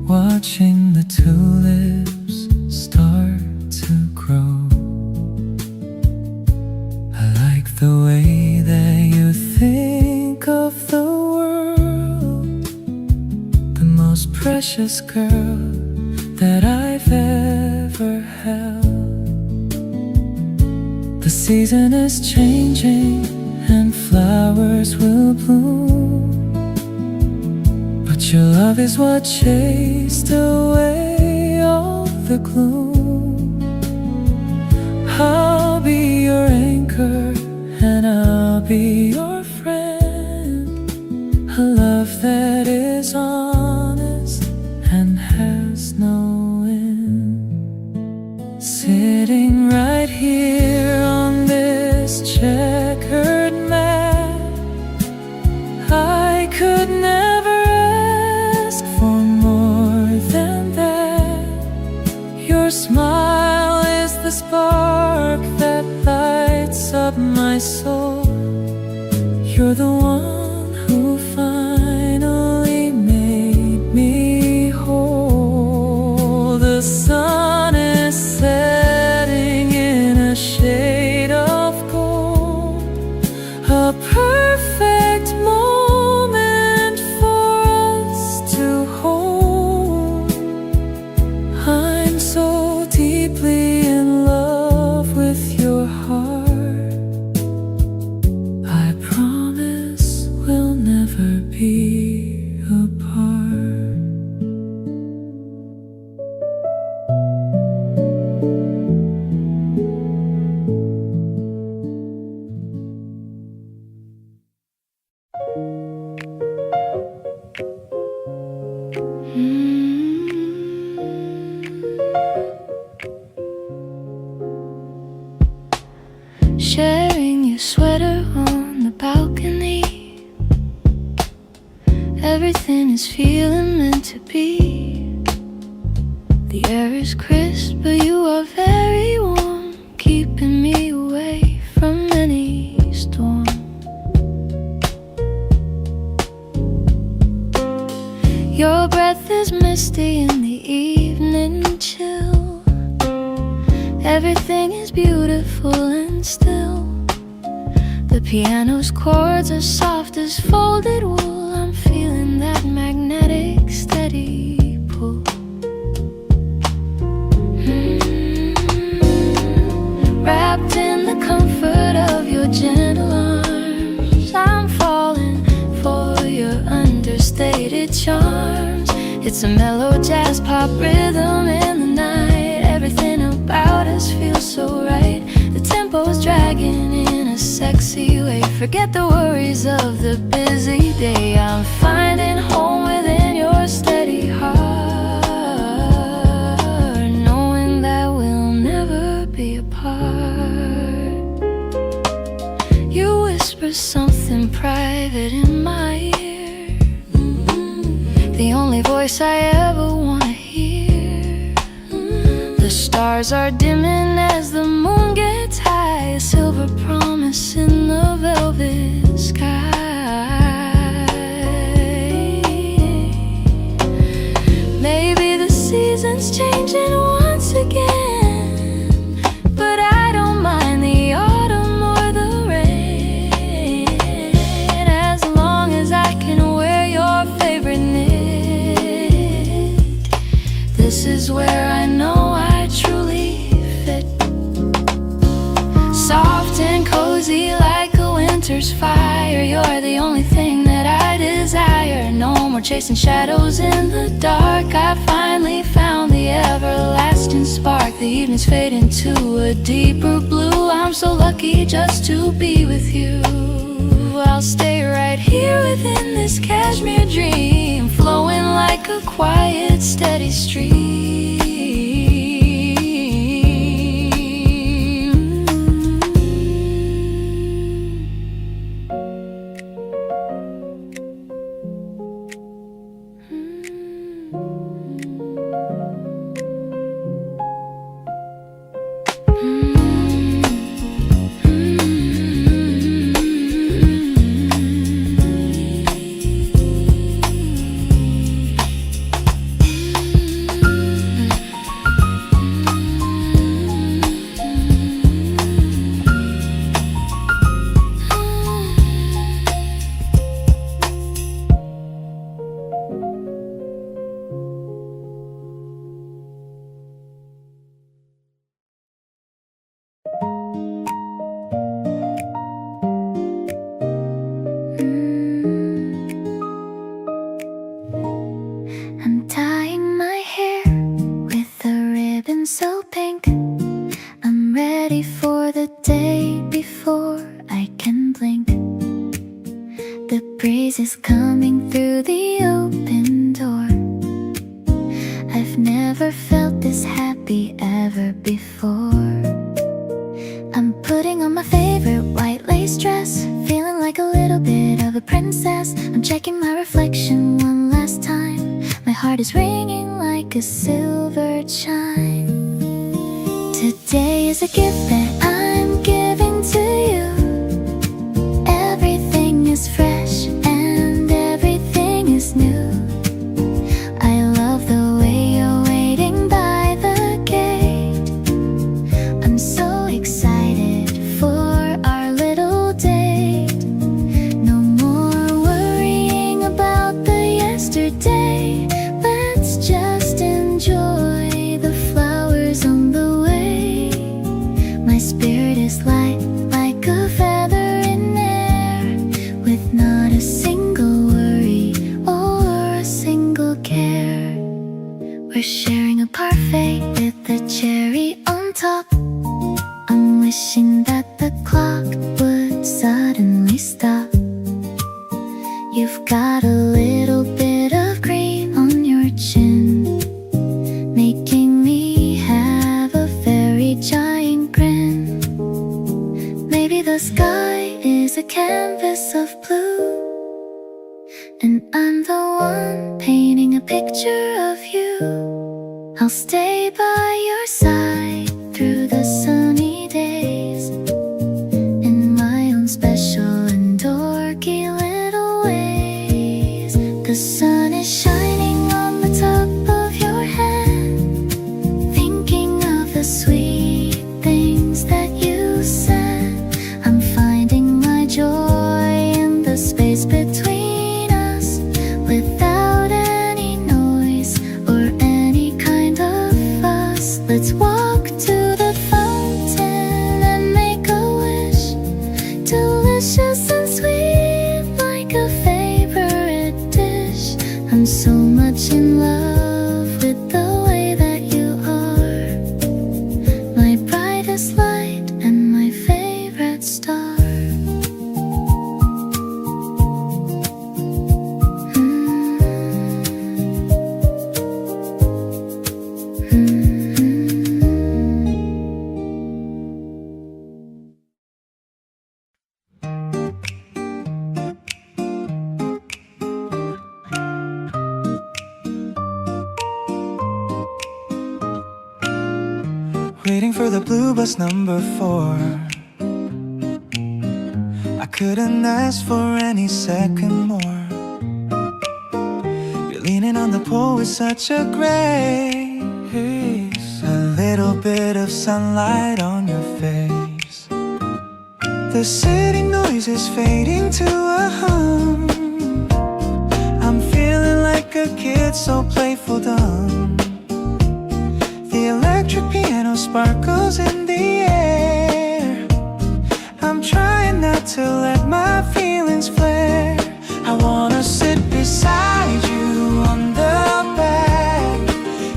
watching the tulips start to grow. I like the way that you think of the world, the most precious girl that I've ever held. The season is changing and flowers will bloom, but your love is what chased away all the gloom. I'll be your anchor and I'll be your friend, a love that is honest and has no end. Sitting right here on this checkered mat, I could never ask for more than that. Your smile is the spark that lights up my soul. You're the one who finally made me whole. The sun is setting in a shade of gold, a perfect moment for us to hold. I'm so deeply in love with your heart. I promise we'll never be apart. Sharing your sweater on the balcony, everything is feeling meant to be. The air is crisp, but you are very warm, keeping me away from any storm. Your breath is misty in the evening chill. Everything is beautiful and still. The piano's chords are soft as folded wool. I'm feeling that magnetic steady pull. Wrapped in the comfort of your gentle arms, I'm falling for your understated charms. It's a mellow jazz pop rhythm in the night. Everything about us feels so right. The tempo's dragging in a sexy way. Forget the worries of the busy day. I'm finding home within your steady heart, knowing that we'll apart. You whisper something private in my ear, the only voice I ever wanna hear. The stars are dimming as the moon gets high, a silver promise in the velvet sky. Maybe the seasons changing once again, but I don't mind the autumn or the rain, as long as I can wear your favorite knit. This is where I know I truly fit, soft and cozy like a winter's fire. You're the only thing that I desire. No more chasing shadows in the dark. I finally found the everlasting spark. The evenings fade into a deeper blue. I'm so lucky just to be with you. I'll stay right here within this cashmere dream, flowing like a quiet, steady stream. I'm tying my hair with a ribbon so pink. I'm ready for the day before I can blink. The breeze is coming through the open door. I've never felt this happy ever before. I'm putting on my favorite white lace dress, feeling like a little bit of a princess. I'm checking my reflection one last time. My heart is ringing like a silver chime. Today is a gift that I'm giving to you. Everything is fresh and everything is new. I love the way you're waiting by the gate. I'm so excited for our little date. No more worrying about the yesterday. Let's just enjoy the flowers on the way. My spirit is light like a feather in air, with not a single worry or a single care. We're sharing a parfait with a cherry on top. I'm wishing that the clock would suddenly stop. You've got a little bit of green on your chin, making me have a very giant grin. Maybe the sky is a canvas of blue, and I'm the one painting a picture of you. I'll stay by your side through the sunny days, in my own special and dorky little ways. The sun is shining on the top of your head, thinking of the sweet things that you said. I'm finding my joy in the space between us, without any noise or any kind of fuss. Let's walk to the fountain and make a wish, delicious and sweet like a favorite dish. I'm so much in love with the way that you are, my brightest light for the blue bus number 4. I couldn't ask for any second more. You're leaning on the pole with such a grace, a little bit of sunlight on your face. The city noise is fading to a hum. I'm feeling like a kid, so playful, dumb. The electric piano sparkles in the air. I'm trying not to let my feelings flare. I wanna sit beside you on the back,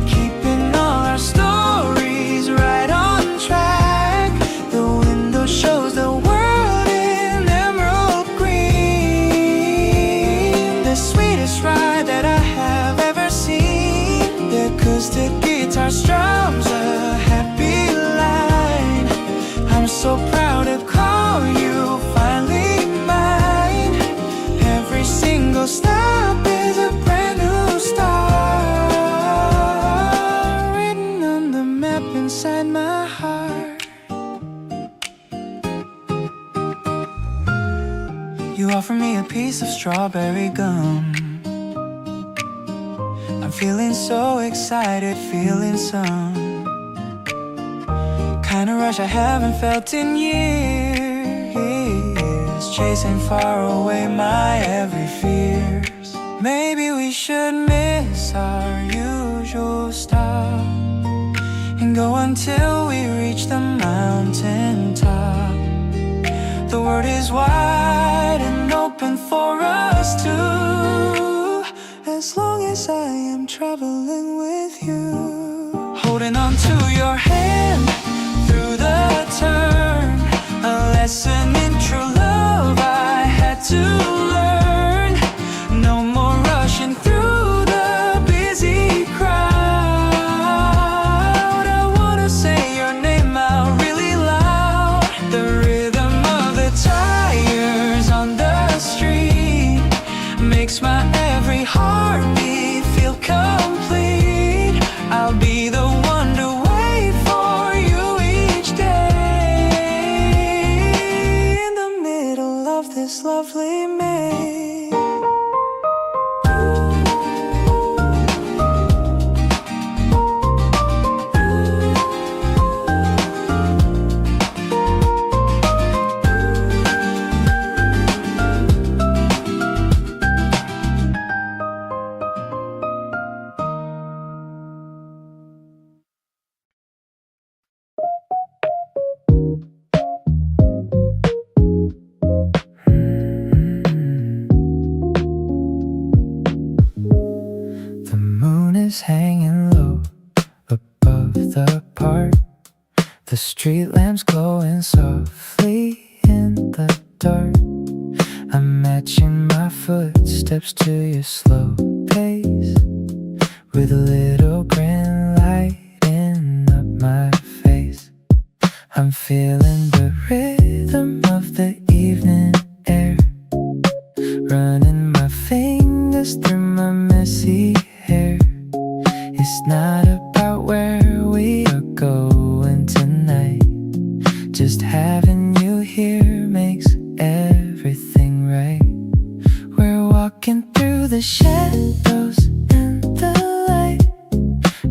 keeping all our stories right on track. The window shows the world in emerald green, the sweetest ride that I have ever seen. The acoustic guitar strums a happy line. I'm so proud to call you finally mine. Every single stop is a brand new star, written on the map inside my heart. You offer me a piece of strawberry gum. I'm feeling so excited, feeling some kind of rush I haven't felt in years, chasing far away my every fears. Maybe we should miss our usual stop and go until we reach the mountain top. The world is wide and open for us two, as long as I am traveling with you. Holding on to your hand through the turn, a lesson in true love I had to learn. No more rushing through the busy crowd. I wanna say your name out really loud. The rhythm of the tires on the street makes my every heartbeat feel complete. I'll be the one to wait for you each day, in the middle of this lovely May. The moon is hanging low above the park. The street lamps glowing softly in the dark. I'm matching my footsteps to your slow pace, with a little grin lighting up my face. I'm feeling the rhythm of the evening air, running my fingers through my messy hair. It's not about where we are going tonight, just having you here makes everything right. We're walking through the shadows and the light,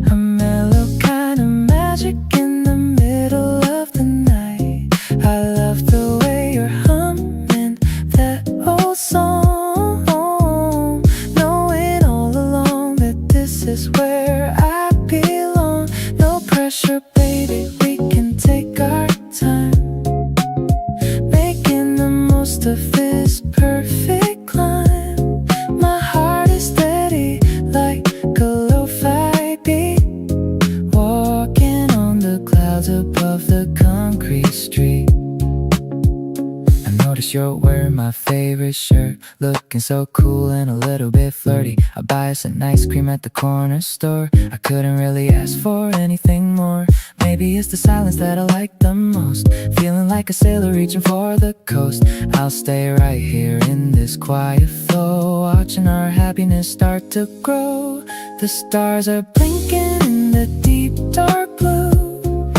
a mellow kind of magic in the middle of the night. I love the way you're humming that old song, knowing all along that this is where I belong. No pressure, baby, we can take our time, making the most of this perfect climb. My heart is steady like a lo-fi beat, walking on the clouds above the concrete street. I notice you're wearing my favorite shirt, looking so cool and a little bit flirty. I buy us an ice cream at the corner store. I couldn't really ask for anything more. Maybe it's the silence that I like the most, feeling like a sailor reaching for the coast. I'll stay right here in this quiet flow, watching our happiness start to grow. The stars are blinking in the deep dark blue.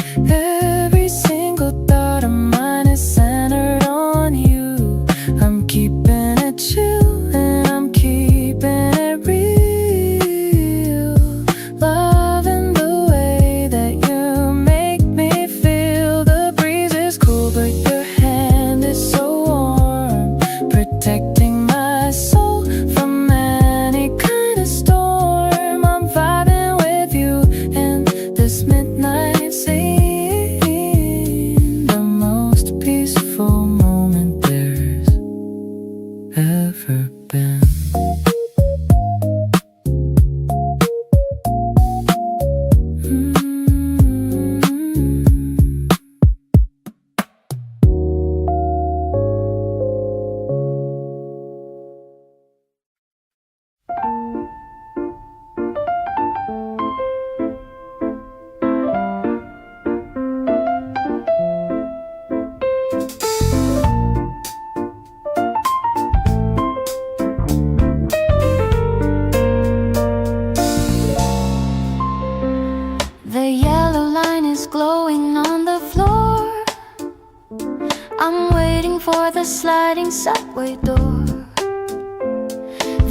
I'm waiting for the sliding subway door.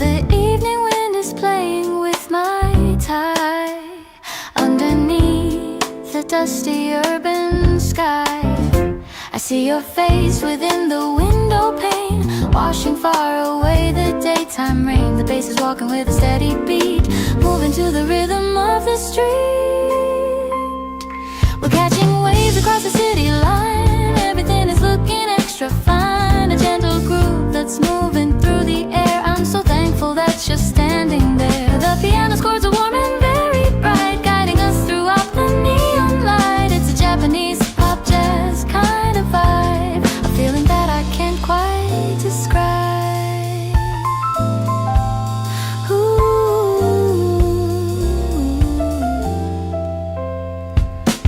The evening wind is playing with my tie underneath the dusty urban sky. I see your face within the window pane, washing far away the daytime rain. The bass is walking with a steady beat, moving to the rhythm of the street. We're catching waves across the city line. Everything is looking extra fine. A gentle groove that's moving through the air. I'm so thankful that you're standing there. The piano's chords are warm and very bright, guiding us throughout the neon light. It's a Japanese pop jazz kind of vibe, a feeling that I can't quite describe. Ooh.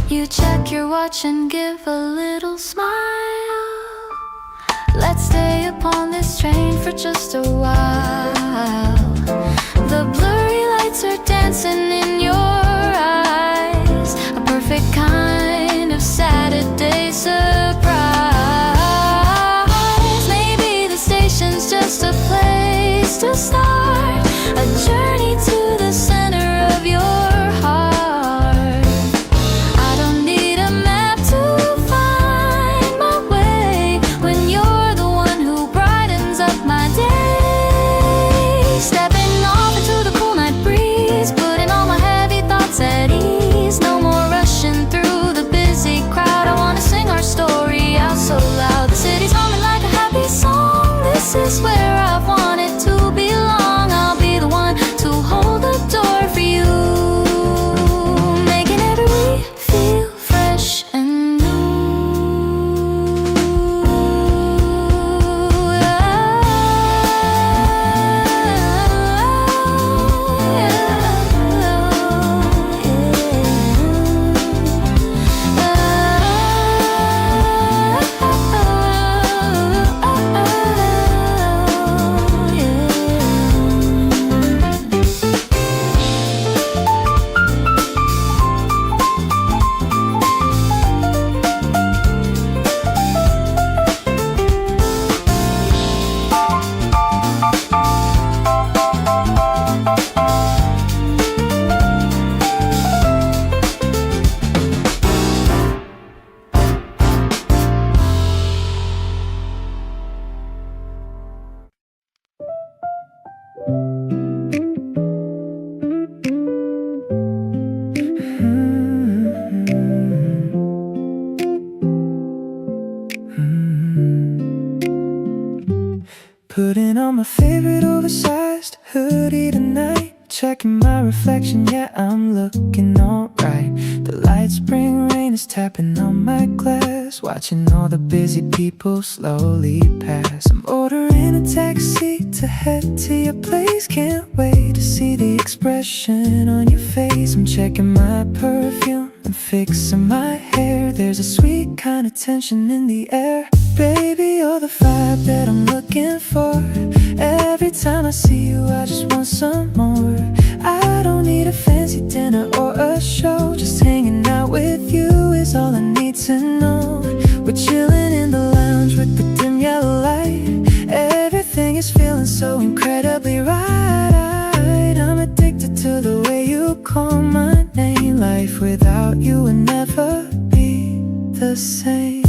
You check your watch and give a little smile. Let's stay upon this train for just a while. The blurry lights are dancing in your eyes, a perfect kind of Saturday surprise. Maybe the station's just a place to start, a journey to the center of your heart. I don't need a map to find my way when you're the one who brightens up my day. Stepping off into the cool night breeze, putting all my heavy thoughts at ease. No more rushing through the busy crowd. I wanna sing our story out so loud. The city's humming like a happy song. This is where I've wanted to belong. I'll be the one to hold the door for you, making every week feel fresh and new. Putting on my favorite oversized hoodie tonight, checking my reflection, yeah, I'm looking alright. The light spring rain is tapping on my glass, watching all the busy people slowly pass. I'm ordering a taxi to head to your place, can't wait to see the expression on your face. I'm checking my perfume and fixing my hair, there's a sweet kind of tension in the air. Baby, you're the vibe that I'm looking for. Every time I see you, I just want some more. I don't need a fancy dinner or a show, just hanging out with you is all I need to know. We're chilling in the lounge with the dim yellow light. Everything is feeling so incredibly right. I'm addicted to the way you call my name. Life without you would never be the same.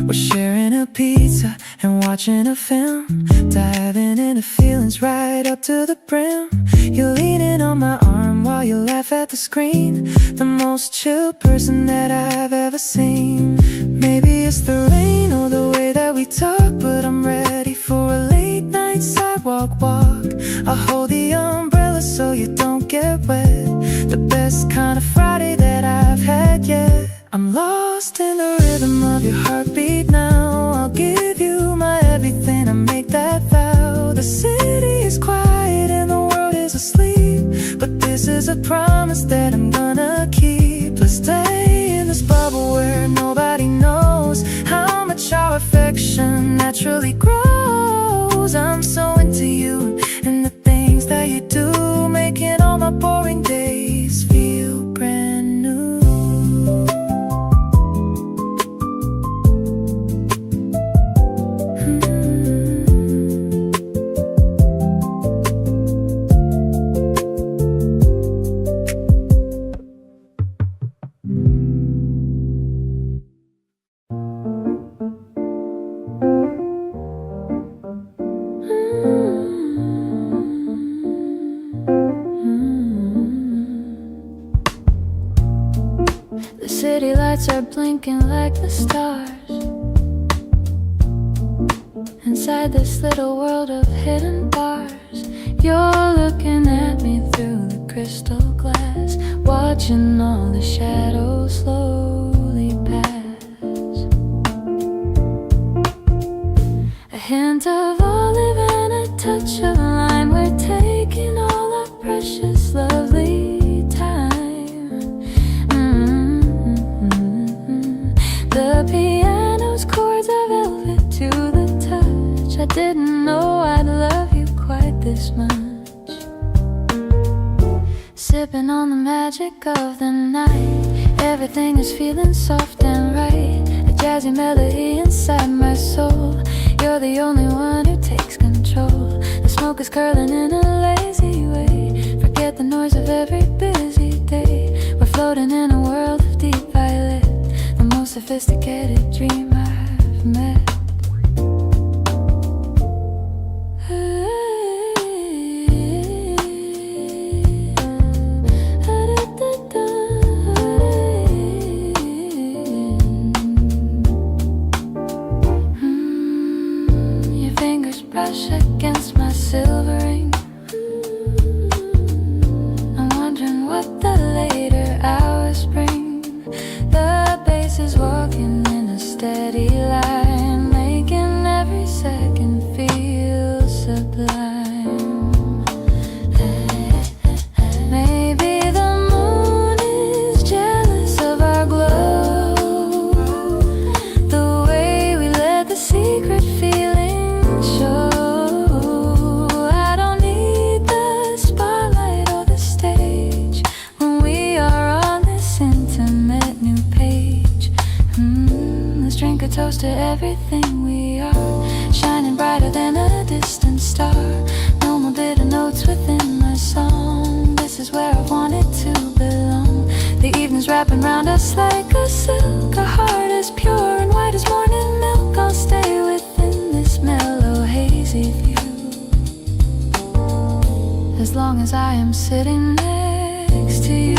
We're sharing a pizza and watching a film, diving into feelings right up to the brim. You're leaning on my arm while you laugh at the screen, the most chill person that I've ever seen. Maybe it's the rain or the way that we talk, but I'm ready for a late night sidewalk walk. I'll hold the umbrella so you don't get wet, the best kind of Friday that I've had yet. I'm lost in the rhythm of your heartbeat now. I'll give you my everything, I make that vow. The city is quiet and the world is asleep, but this is a promise that I'm gonna keep. Let's stay in this bubble where nobody knows how much our affection naturally grows. I'm so into you and the things that you do, making all my boring days. days feel brand new. city lights are blinking like the stars. Inside this little world of hidden bars, you're looking at me through the crystal glass, watching all the shadows slowly pass. A hint of olive and a touch of lime, we're taking all our precious lovely time. The piano's chords are velvet to the touch. I didn't know I'd love you quite this much. Sipping on the magic of the night, everything is feeling soft and right. A jazzy melody inside my soul. You're the only one who takes control. The smoke is curling in a lazy way. Forget the noise of every busy day. We're floating in a world of deep violet, the most sophisticated dream I've met. Your fingers brush against my silver ring. I'm wondering what the later hours bring. The bass is walking in a steady line, making every second feel sublime. Maybe the moon is jealous of our glow, the way we let the secret feeling show. I don't need the spotlight or the stage when we are on this intimate new page. Let's drink a toast to everything we are, shining brighter than a distant star. No more bitter notes within my song. This is where I wanted to belong. The evening's wrapping round us like a silk. Our heart is pure and white as morning milk. I'll stay within this mellow hazy view, as long as I am sitting next to you.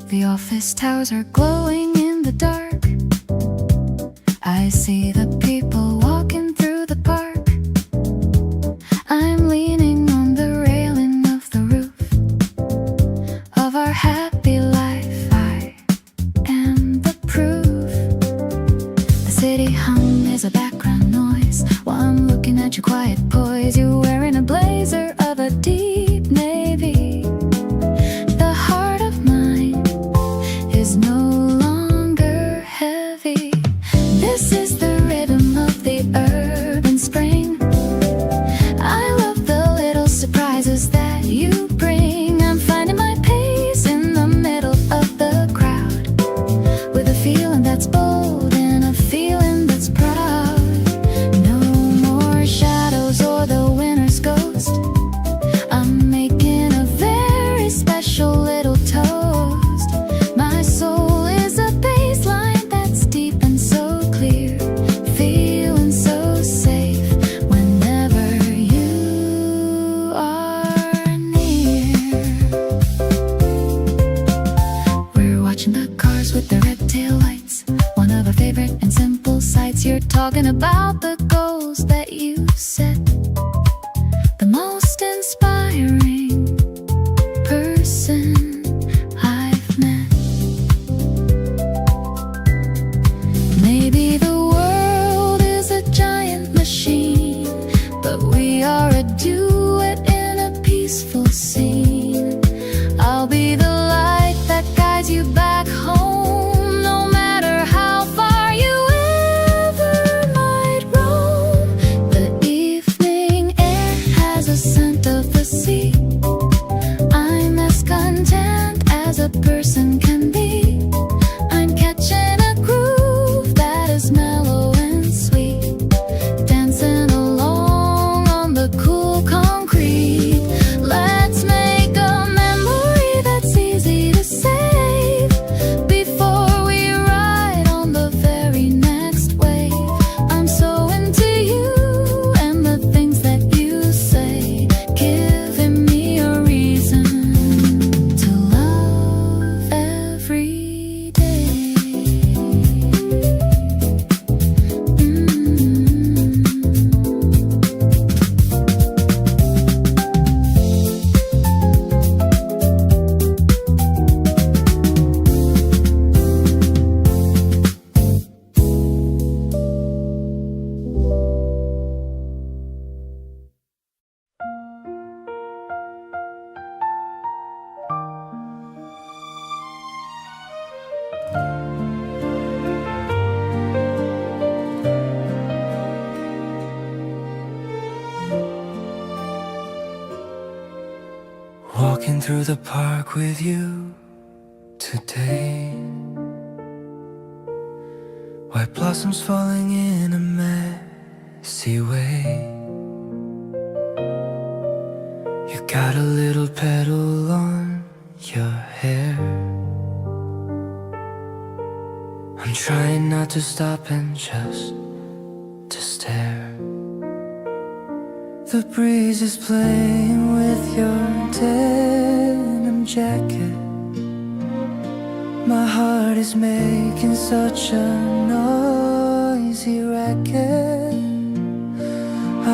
The office towers are glowing in the dark. I see the people walking through the park. I'm leaning on the railing of the roof of our happy life. I am the proof. The city hum is a background noise while I'm looking at your quiet poise. You wearing a blazer of a deep navy. The heart of mine is no longer heavy. This is the rhythm of the urban spring. I love the little surprises that you bring. I'm finding my pace in the middle of the crowd, with a feeling that's bold and a feeling that's proud. No more shadows or the winter's ghost. I'm making a very special little toast. My soul is a baseline that's deep and so clear, feeling so safe whenever you are near. We're watching the cars with the red tail lights, one of our favorite and simple sights. You're talking about the goals that you set, the most inspiring person I've met. Maybe the world is a giant machine, but we are a duet in a peaceful scene. I'll be the light that guides you back home, no matter how through the park with you today. White blossoms falling in a messy way. You got a little petal on your hair. I'm trying not to stop and just to stare. The breeze is playing with your denim jacket. My heart is making such a noisy racket.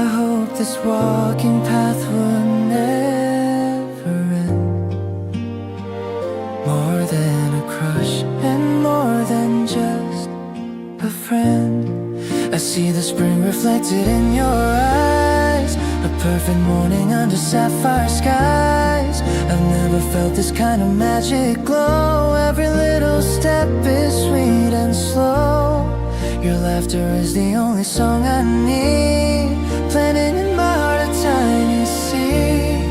I hope this walking path will never end. More than a crush and more than just a friend. I see the spring reflected in your eyes. A perfect morning under sapphire skies. I've never felt this kind of magic glow. Every little step is sweet and slow. Your laughter is the only song I need. Planting in my heart a tiny seed.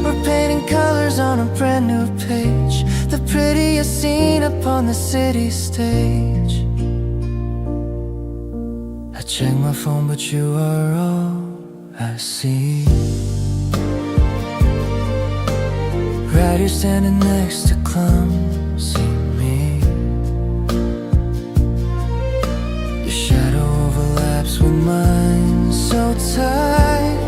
We're painting colors on a brand new page. The prettiest scene upon the city stage. I check my phone but you are all I see. Right here standing next to clumsy me. Your shadow overlaps with mine so tight.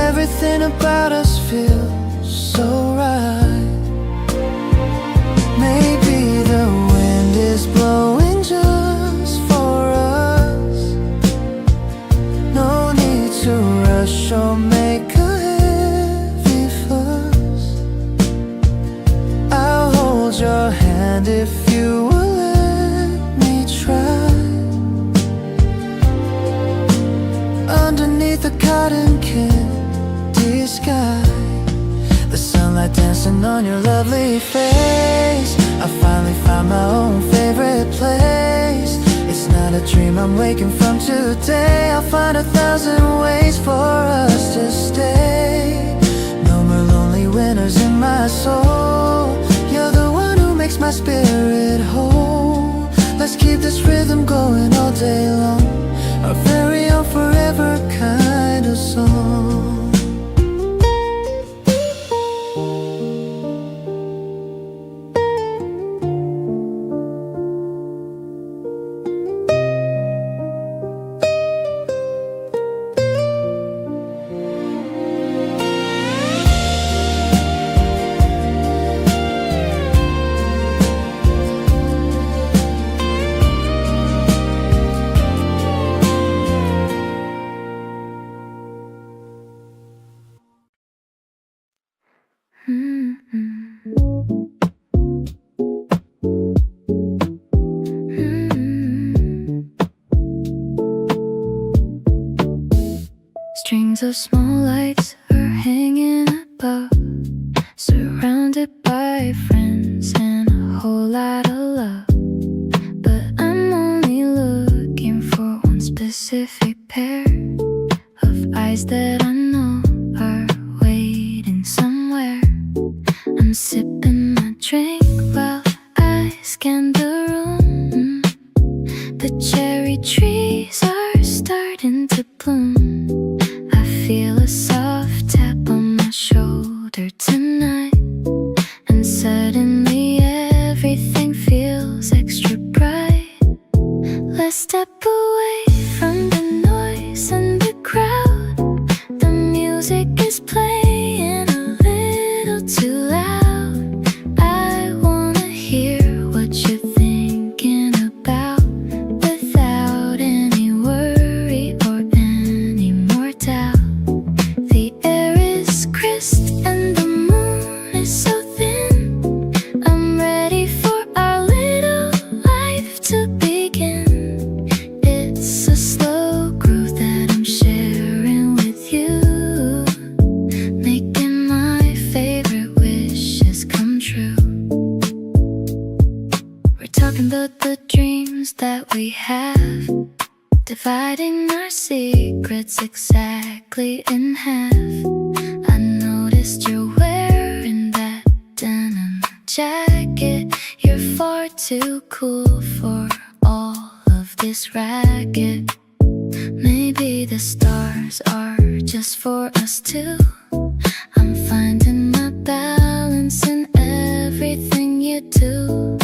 Everything about us feels so right. Maybe the wind is blowing just for us. No need to rush or make a heavy fuss. I'll hold your hand if you will let me try. Underneath the cotton candy sky, the sunlight dancing on your lovely face. I finally found my own favorite place. It's not a dream I'm waking from today. I'll find 1,000 ways for us to stay. No more lonely winters in my soul. You're the one who makes my spirit whole. Let's keep this rhythm going all day long. Our very own forever kind of song. Strings of small lights are hanging above, surrounded by friends and a whole lot of love. But I'm only looking for one specific pair of eyes that I know are waiting somewhere. I'm sipping my drink while I scan the room. The cherry trees are starting to bloom. I feel a soft tap on my shoulder tonight, and suddenly everything feels extra bright. Let's step away from the noise and the crowd. The music is playing a little too loud. I wanna hear what you're thinking about, without any worry or any more doubt. The air is crisp and the moon is so thin. I'm ready for our little life to begin. It's a slow groove that I'm sharing with you, making my favorite wishes come true. We're talking about the dreams that we have, dividing our secrets exactly in half. I know jacket. You're far too cool for all of this racket. Maybe the stars are just for us two. I'm finding my balance in everything you do.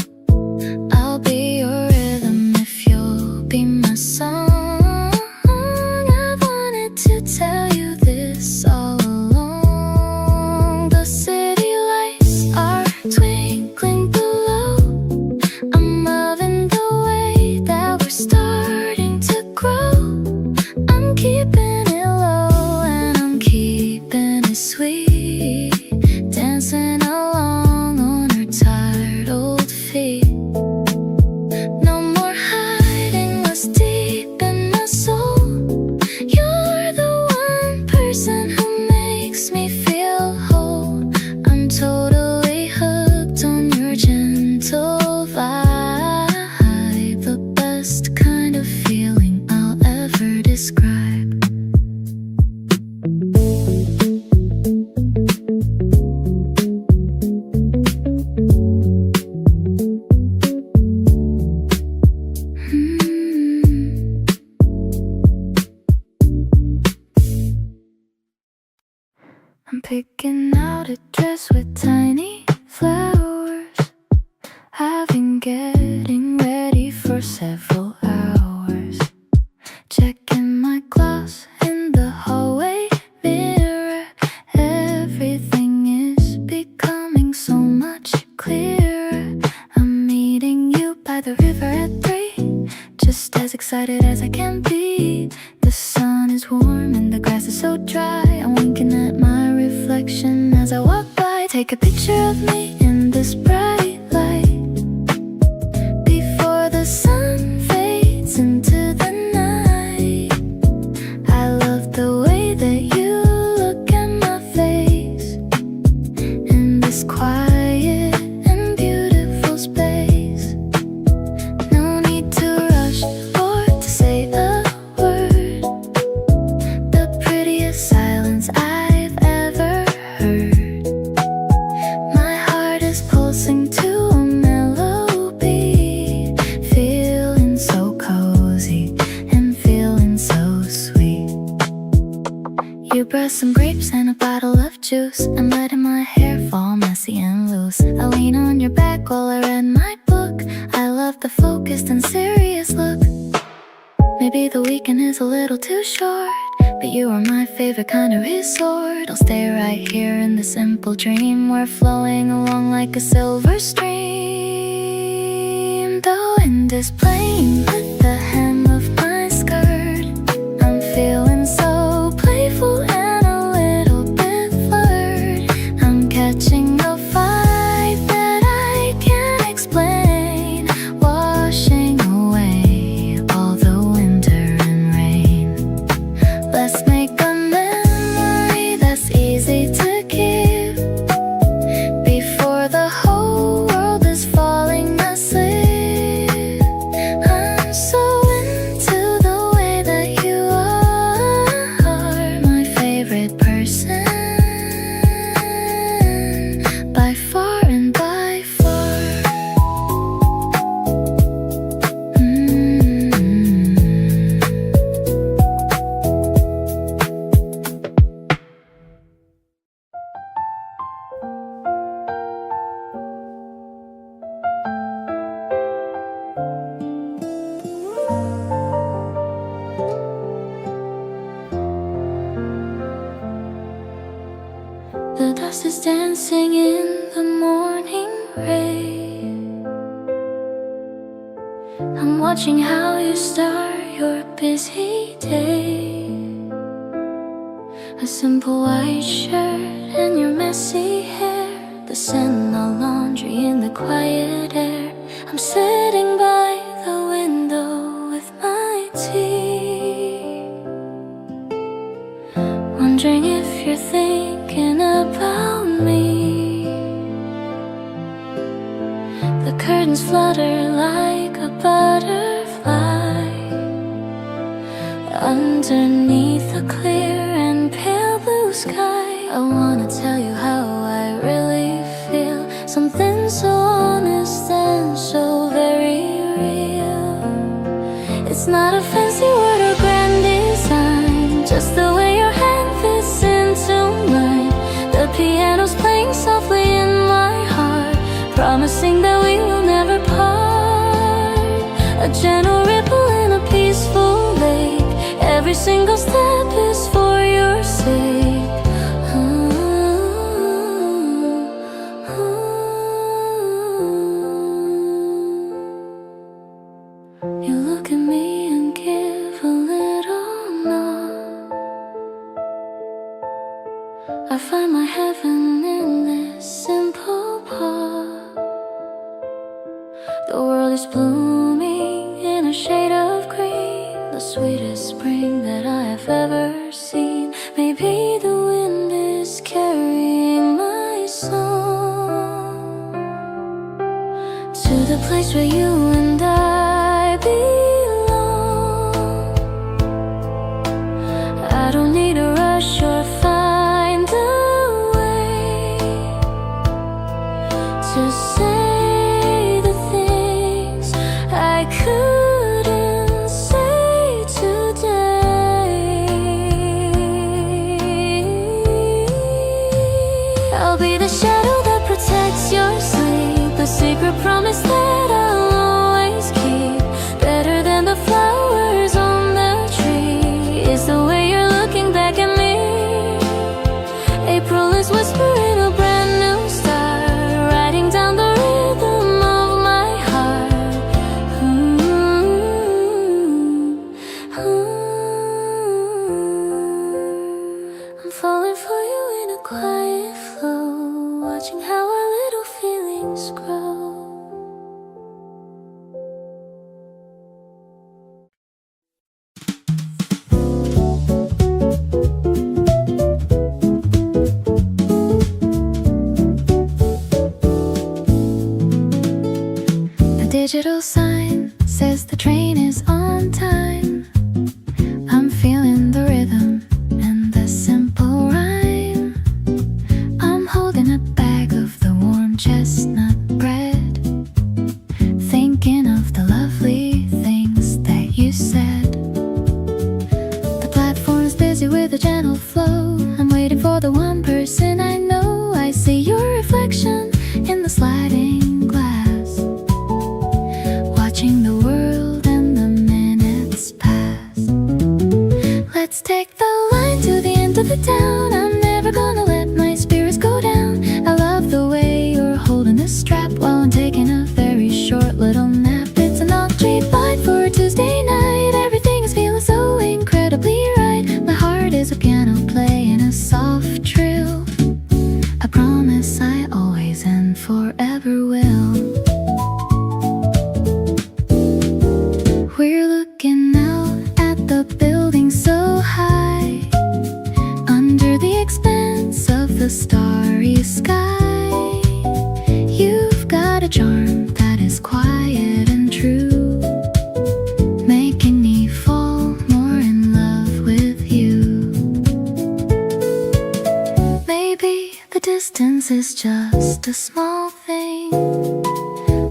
I'll be your rhythm if you'll be my song. I wanted to tell you this all along. The city lights are twinkling below. I'm loving the way that we're starting to grow. I'm keeping it low and I'm keeping it sweet, dancing along on her tired old feet. No more hiding what's deep in my soul. You're the one person who makes me feel whole. I'm totally hooked on your gentle vibe, the best kind of feeling I'll ever describe. I'm picking out a dress with tiny flowers. I've been getting ready for several hours. Checking my gloss in the hallway mirror. Everything is becoming so much clearer. I'm meeting you by the river at 3, just as excited as I can be. The sun is warm and the grass is so dry. I'm winking at my reflection as I walk by. Take a picture of me in this bright light before the sun fades into the night. I love the way that you look at my face in this quiet and beautiful space. No need to rush or to say a word. The prettiest silence I've ever heard. My heart is pulsing to a melody, feeling so cozy and feeling so sweet. You brought some grapes and a bottle of juice. I'm letting my hair fall messy and loose. I lean on your back while I read my book. I love the focused and serious look. Maybe the weekend is a little too short, but you are my favorite kind of resort. I'll stay right here in the simple dream. We're flowing along like a silver stream. The wind is playing with the hem of my skirt. I'm feeling so playful and a little bit flirt. I'm catching a vibe that I can't explain, washing away all the winter and rain. Let's make a memory that's easy to keep before the whole world is falling asleep. I'm so into the way that you are, my favorite person by far and by far. The dust is dancing in the morning rain. I'm watching how you start your busy day. A simple white shirt and your messy hair, the scent of laundry in the quiet air. I'm sitting by the window with my tea, wondering if you're thinking about me. The curtains flutter like a butterfly underneath a clear and pale blue sky. I wanna tell you how I really feel, something so It's not a fancy word or grand design, just the way your hand fits into mine. The piano's playing softly in my heart, promising that we will never part. A gentle ripple in a peaceful lake, every single step is for your sake. You look at me and give a little nod. I find my heaven in this simple part. The world is blooming in a shade of green, the sweetest spring that I have ever seen. Maybe the wind is carrying my song to the place where you and I belong. I don't need to rush or find a way to say the things I couldn't say today. I'll be the shadow that protects your sleep, a secret promise that I'll always keep. Better than the flowers on the tree is the way you're looking back at me. April is whispering a brand new start, writing down the rhythm of my heart. I'm falling for you in a quiet flow, watching how our little feelings grow. The digital sign says the train is on time. I'm feeling the rhythm and the simple rhyme. I'm holding a bag of the warm chestnut bread, thinking of the lovely things that you said. The platform's busy with a gentle flow. I'm waiting for the one person I know. I see your reflection in the sliding glass, watching the world and the minutes pass. Let's take the line to the end of the town. I'm never gonna let my spirits go down. I love the way you're holding the strap while I'm taking a very short little nap. It's an off-beat vibe for a Tuesday night. Everything is feeling so incredibly right. My heart is a piano playing a soft trill. I promise I always and forever will. We're looking out at the building so high, under the expanse of the starry sky. You've got a charm that is quiet and true, making me fall more in love with you. Maybe the distance is just a small thing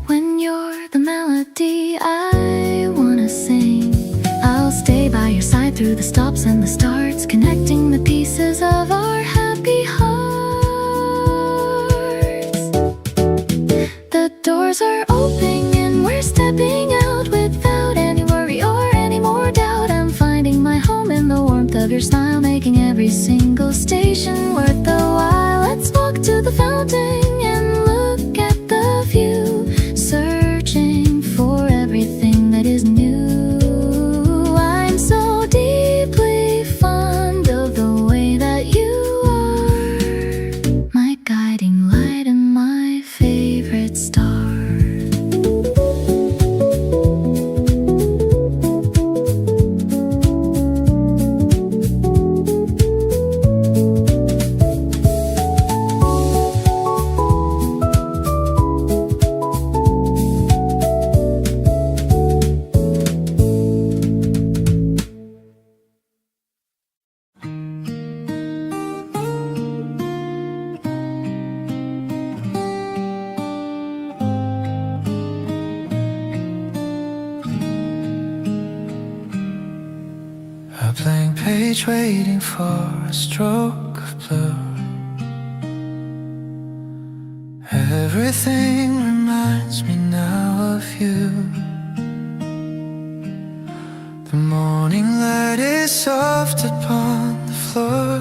when you're the melody I wanna sing. I'll stay by your side through the stops and the starts, connecting the pieces of our happy hearts. The doors are opening and we're stepping out without any worry or any more doubt. I'm finding my home in the warmth of your smile, making every single station worth the while. Let's walk to the fountain and look at the view, searching for everything that is new. I'm so deeply fond of the way that you are, my guiding light and my favorite star. page waiting for a stroke of blue. Everything reminds me now of you. The morning light is soft upon the floor.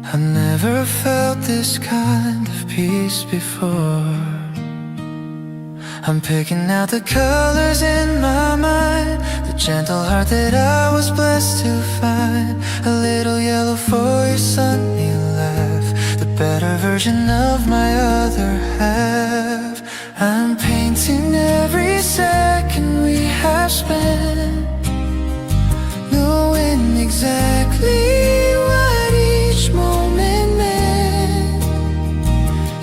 I've never felt this kind of peace before. I'm picking out the colors in my mind, the gentle heart that I was blessed to find. A little yellow for your sunny laugh, the better version of my other half. I'm painting every second we have spent, knowing exactly what each moment meant.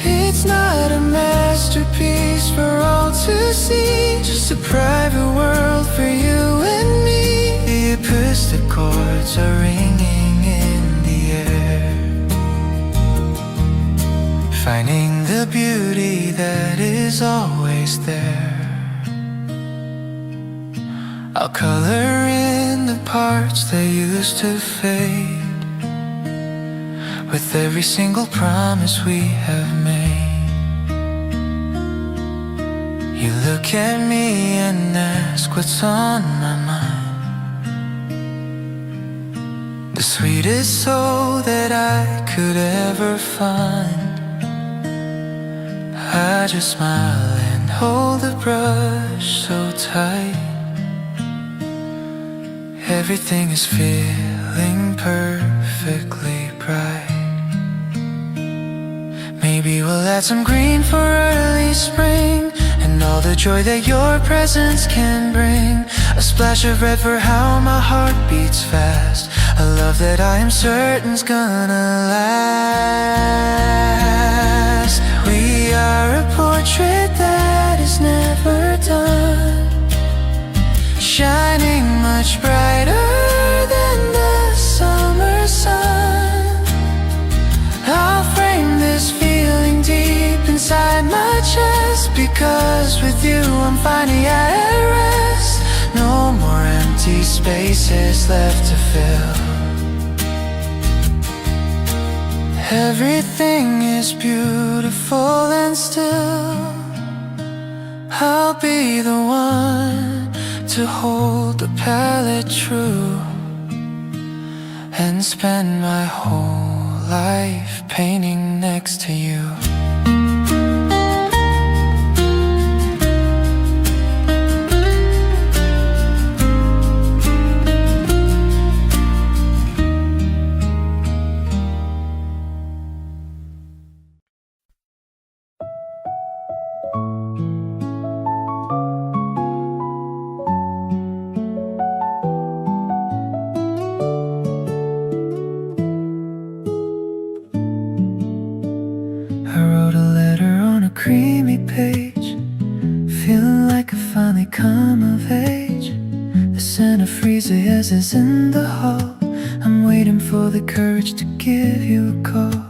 It's not a masterpiece for all to see, just a private world for you and me. The acoustic chords are ringing in the air, finding the beauty that is always there. I'll color in the parts that used to fade, with every single promise we have made. You look at me and ask what's on my mind. The sweetest soul that I could ever find. I just smile and hold the brush so tight. Everything is feeling perfectly bright. Maybe we'll add some green for early spring, and all the joy that your presence can bring. A splash of red for how my heart beats fast. A love that I am certain's gonna last. We are a portrait that is never done, shining much brighter than the summer sun. I'll frame this feeling deep inside my chest, because with you I'm finally at rest. No more empty spaces left to fill. Everything is beautiful and still. I'll be the one to hold the palette true, and spend my whole life painting next to you. Creamy page, feeling like I finally come of age. The scent of freezes is in the hall. I'm waiting for the courage to give you a call.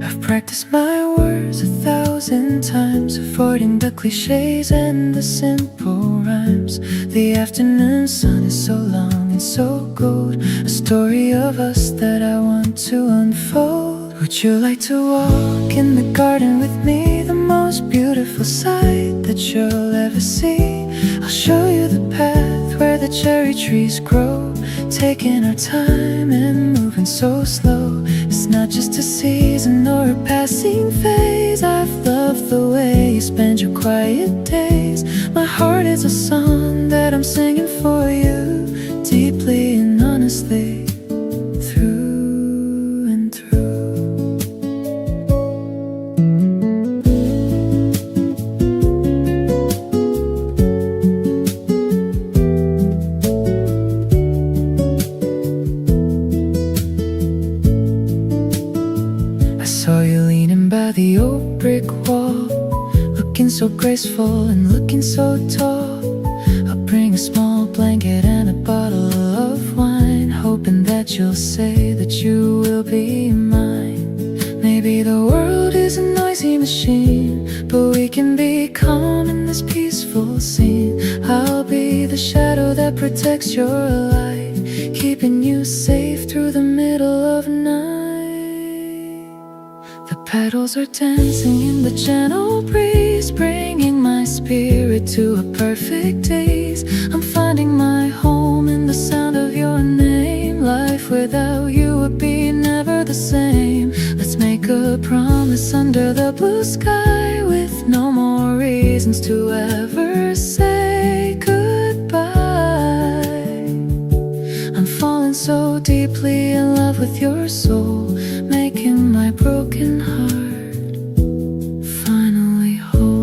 I've practiced my words 1,000 times, avoiding the cliches and the simple rhymes. The afternoon sun is so long and so gold, a story of us that I want to unfold. Would you like to walk in the garden with me? The most beautiful sight that you'll ever see. I'll show you the path where the cherry trees grow, taking our time and moving so slow. It's not just a season or a passing phase. I've loved the way you spend your quiet days. My heart is a song that I'm singing for you, deeply and honestly, through and through. Saw you leaning by the old brick wall, looking so graceful and looking so tall. I'll bring a small blanket and a bottle of wine, hoping that you'll say that you will be mine. Maybe the world is a noisy machine, but we can be calm in this peaceful scene. I'll be the shadow that protects your life, keeping you safe through the middle of night. The petals are dancing in the gentle breeze, bringing my spirit to a perfect daze. I'm finding my home in the sound of your name. Life without you would be never the same. Let's make a promise under the blue sky, with no more reasons to ever say goodbye. I'm falling so deeply in love with your soul, making my broken heart finally whole.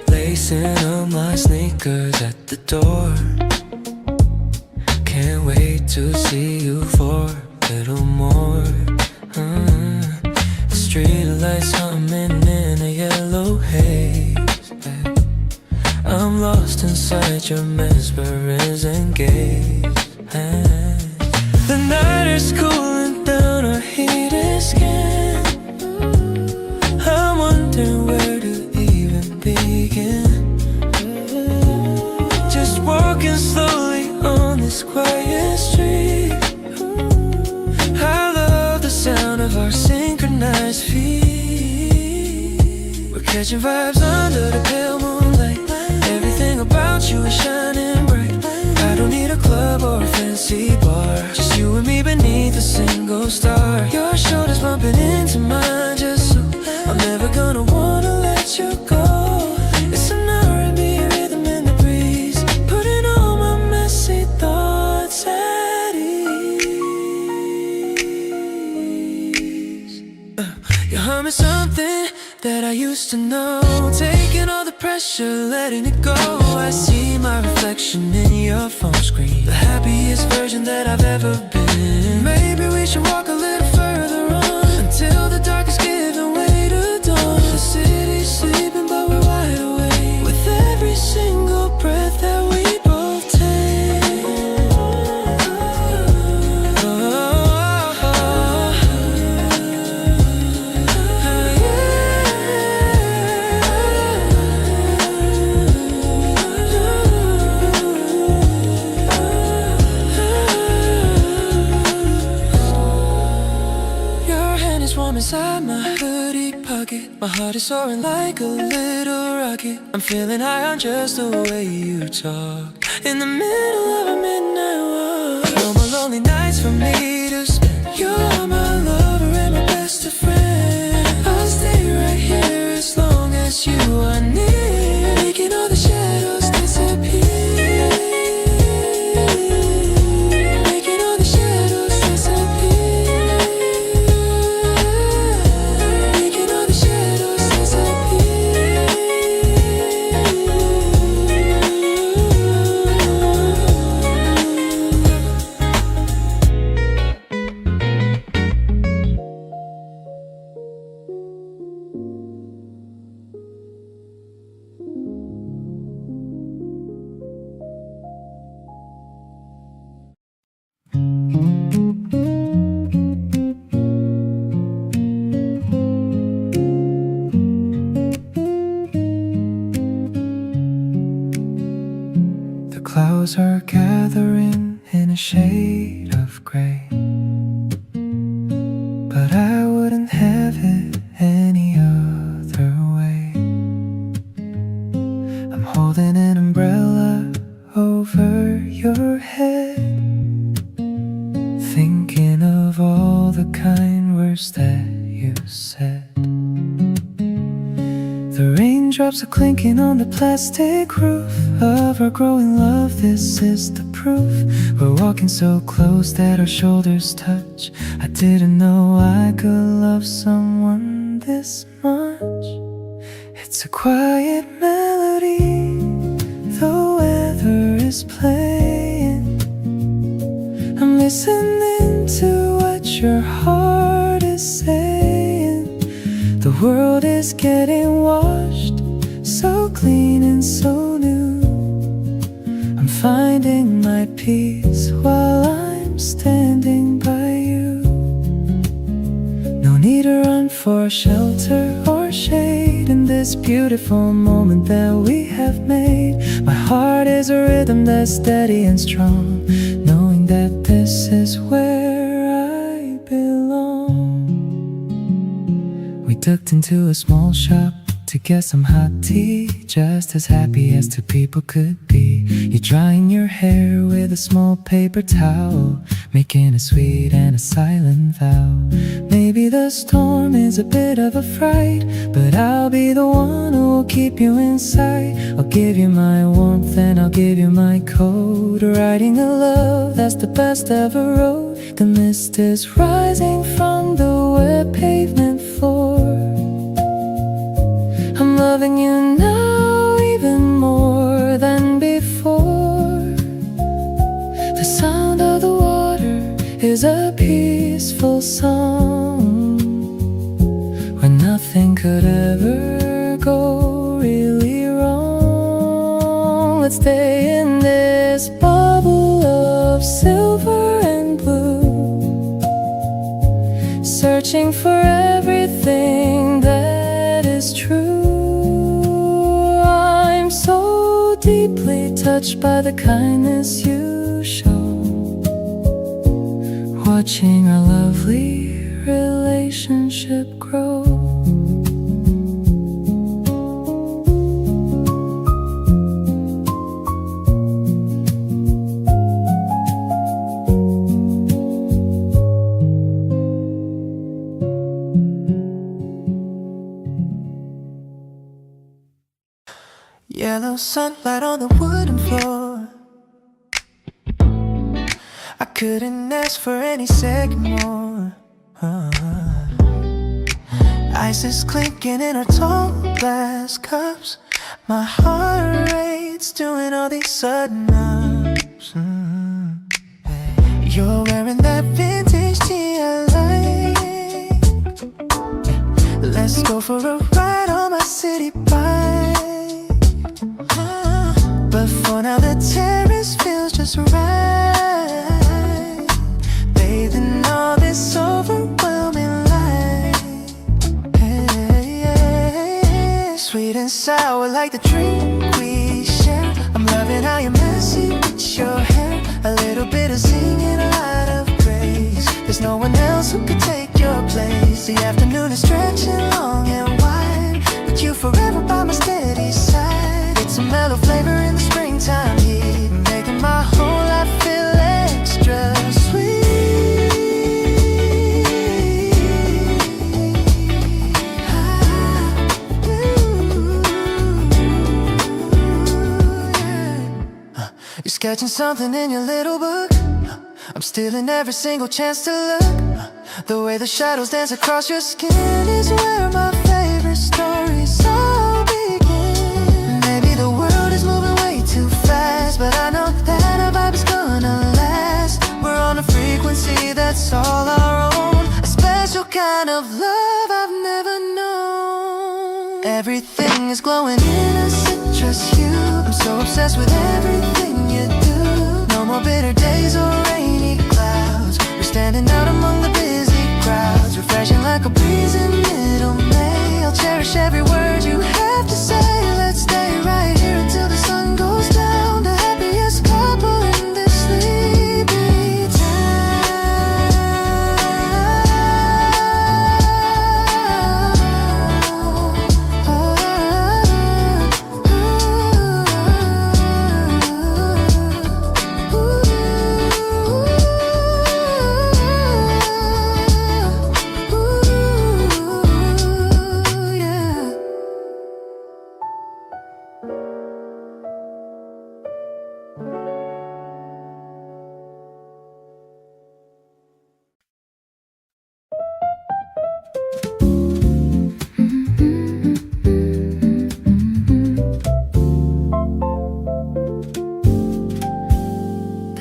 Lacing up my sneakers at the door. Can't wait to see you for a little more. The street lights humming in a yellow haze. I'm lost inside your mesmerizing gaze. The night is cooling down our heated skin. I'm wondering where to even begin. Just walking slowly on this quiet street. I love the sound of our synchronized feet. We're catching vibes under the pale moonlight. Everything about you is shining bright. I don't need a club or a fancy bar, just you and me beneath a single star. Your shoulders bumping into mine, just so I'm never gonna wanna let you go. It's an R&B rhythm in the breeze, putting all my messy thoughts at ease. You're humming something that I used to know, taking all the pressure, letting it go. I see my reflection in your phone screen, the happiest version that I've ever been. Maybe we should walk a little further on, until the dark is giving way to dawn. The city's sleeping but we're wide awake, with every single breath that we both take. Inside my hoodie pocket, my heart is soaring like a little rocket. I'm feeling high on just the way you talk, in the middle of a midnight walk. No more lonely nights for me to spend. You're my lover and my best friend. I'll stay right here as long as you are near, making all the shadows disappear. Clouds are gathering in a shade of gray, but I wouldn't have it any other way. I'm holding an umbrella over your head, thinking of all the kind words that you said. The raindrops are clinking on the plastic roof of our growing love. This is the proof proof. We're walking so close that our shoulders touch. I didn't know I could love someone this much. It's a quiet melody, the weather is playing. I'm listening to what your heart is saying. The world is getting washed, so clean and so new. I'm finding my peace while I'm standing by you. No need to run for shelter or shade in this beautiful moment that we have made. My heart is a rhythm that's steady and strong, knowing that this is where I belong. We ducked into a small shop to get some hot tea, just as happy as two people could be. You're drying your hair with a small paper towel, making a sweet and a silent vow. Maybe the storm is a bit of a fright, but I'll be the one who will keep you inside. I'll give you my warmth and I'll give you my coat, writing a love that's the best ever wrote. The mist is rising from the wet pavement floor. I'm loving you now even more than before. The sound of the water is a peaceful song, where nothing could ever go really wrong. Let's stay in this bubble of silver and blue, searching for everything that is true. I'm so deeply touched by the kindness you show, watching our lovely relationship grow. Yellow sunlight on the wooden floor. I couldn't ask for any second more. Ice is clinking in our tall glass cups. My heart rate's doing all these sudden ups. You're wearing that vintage tee I like. Let's go for a ride on my city bike. But for now the terrace feels just right, bathed in all this overwhelming light. Hey, sweet and sour like the drink we share. I'm loving how you're messy with your hair. A little bit of singing, a lot of praise. There's no one else who could take your place. The afternoon is stretching long and wide, with you forever by my steady side. It's a mellow flavor in the springtime heat, making my whole life feel extra sweet. You're sketching something in your little book. I'm stealing every single chance to look. The way the shadows dance across your skin is where my favorite stories all begin. Maybe the world is moving way too fast, but I know that our vibe is gonna last. We're on a frequency that's all our own, a special kind of love I've never known. Everything is glowing in a citrus hue. I'm so obsessed with everything you do. No more bitter days or rainy clouds. We're standing out among the busy crowds, refreshing like a breeze in middle May. I'll cherish every word you have to say. Let's stay right here until the sun goes down. The happiest couple in this sleepy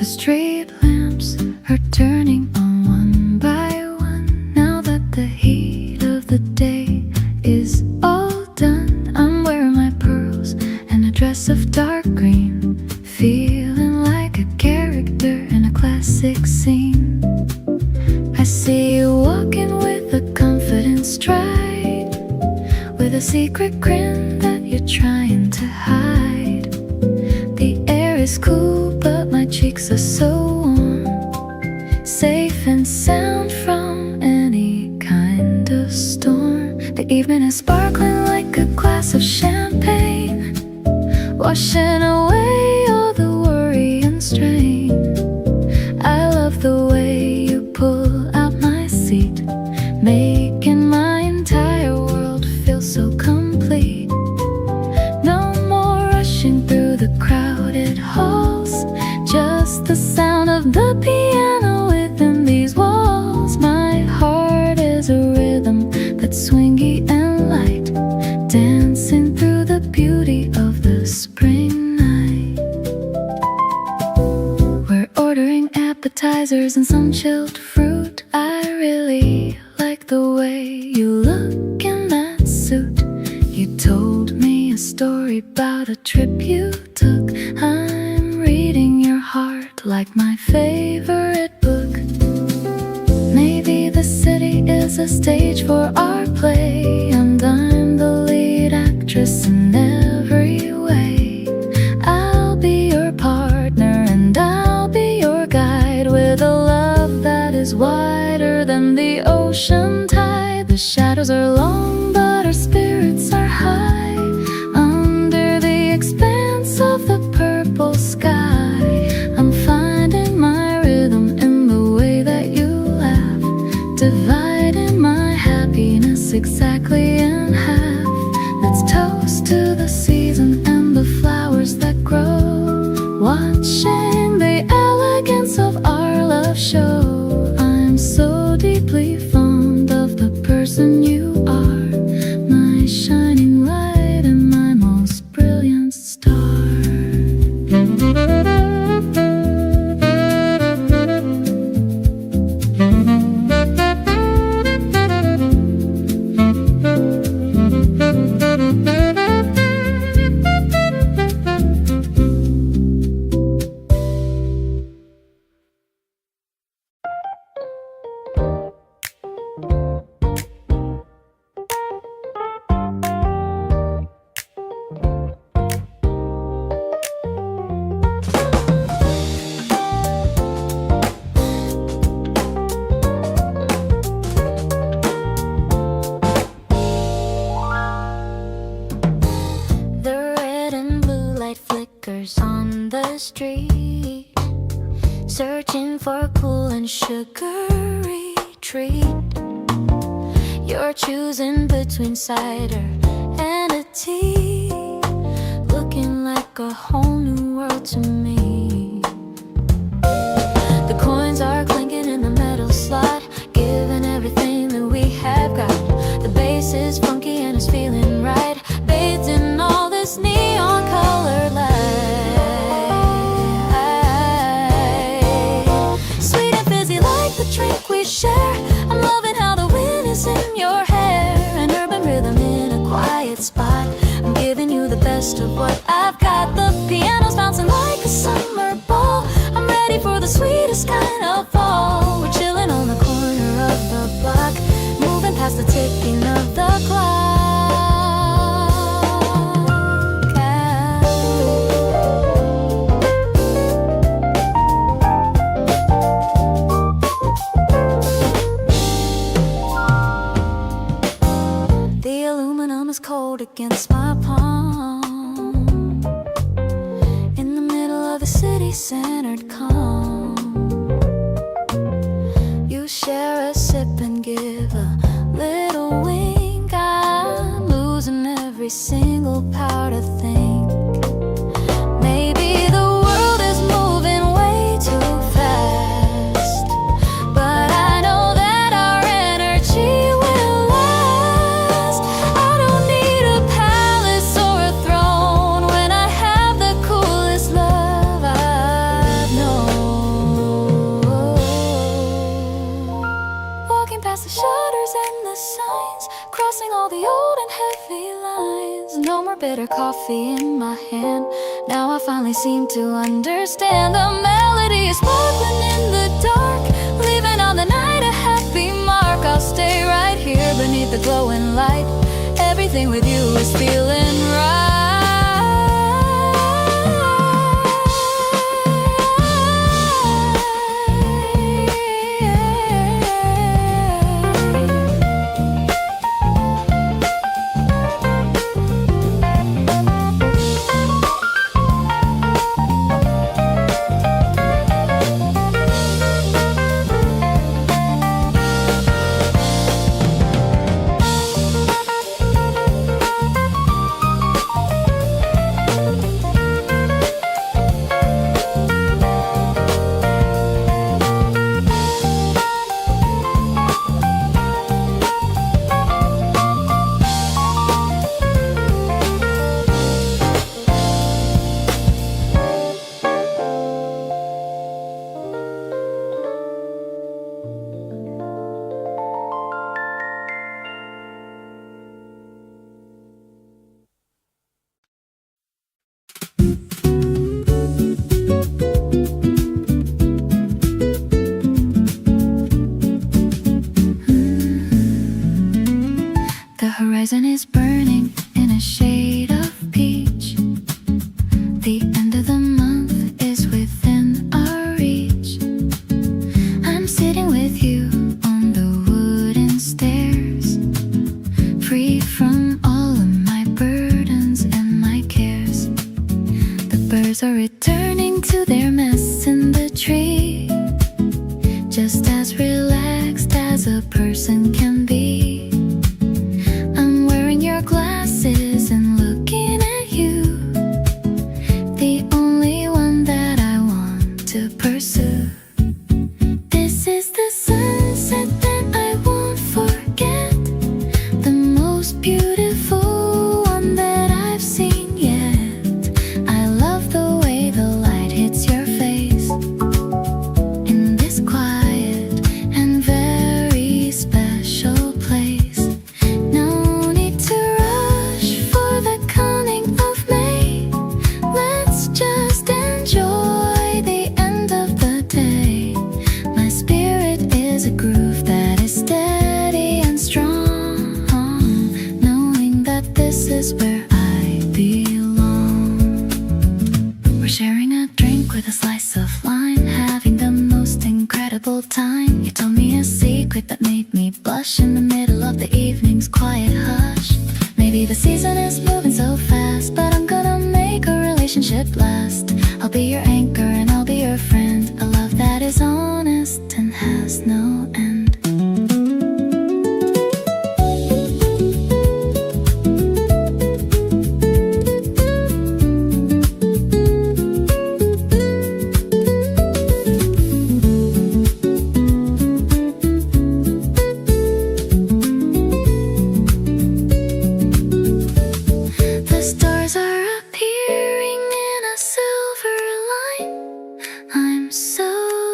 The street lamps are turning on one by one. Now that the heat of the day is all done, I'm wearing my pearls and a dress of dark green, feeling like a character in a classic scene. I see you walking with a confident stride, with a secret grin that you're trying to hide. The air is cool, but my cheeks are so warm, safe and sound from any kind of storm. The evening is sparkling like a glass of champagne, washing away all the worry and strain. I love the way you pull out my seat, making my entire world feel so complete. No more rushing through the crowded halls, just the sound of the piano within these walls. My heart is a rhythm that's swingy and light, dancing through the beauty of the spring night. We're ordering appetizers and some chilled fruit. I really like the way you look in that suit. You told me a story about a trip you took. I'm reading your heart like my favorite book. Maybe the city is a stage for our play, and I'm the lead actress in every way. I'll be your partner and I'll be your guide, with a love that is wider than the ocean tide. The shadows are long, but our spirits are high, under the expanse of the purple sky. I'm finding my rhythm in the way that you laugh, dividing my happiness exactly in half. Let's toast to the season and the flowers that grow, watching the elegance of our love show. I'm so deeply fond of the person you are, my shining light and my most brilliant star. On the street, searching for a cool and sugary treat. You're choosing between cider and a tea, looking like a whole new world to me. The coins are clinking in the metal slot, giving everything that we have got. The bass is funky and it's feeling right, bathed in all this neon colored light. Drink we share. I'm loving how the wind is in your hair, an urban rhythm in a quiet spot. I'm giving you the best of what I've got. The piano's bouncing like a summer ball. I'm ready for the sweetest kind of fall. We're chilling on the corner of the block, moving past the ticking of the clock. Cold against my palm, in the middle of the city-centered calm. You share a sip and give a little wink. I'm losing every single power to think. Maybe the world is moving way too fast, but I know that our energy will last. I don't need a palace or a throne when I have the coolest love I've known. more bitter coffee in my hand. Now I finally seem to understand. The melody is sparkling in the dark, leaving on the night a happy mark. I'll stay right here beneath the glowing light. Everything with you is feeling right. The horizon is burning in a shade of peach. The end of the month is within our reach. I'm sitting with you on the wooden stairs, free from all of my burdens and my cares. The birds are returning to their nests in the tree, just as relaxed as a person can be. I'm wearing your glasses and looking at you, the only one that I want to pursue. This is the sunset that I won't forget, the most beautiful one that I've seen yet. I love the way the light hits your face in this quiet and very special place. No need to rush for the coming of May. Let's just enjoy the end of the day. My spirit is a groove that is steady and strong, knowing that this is where I belong. We're sharing a drink with a slice of lime, having the most incredible time. You told me a secret that made me blush in the middle of the evening's quiet hush. Maybe the season is moving so fast, but I'm gonna make a relationship last. I'll be your anchor and I'll be your friend, a love that is honest and has no end. The stars are appearing in a silver line. I'm so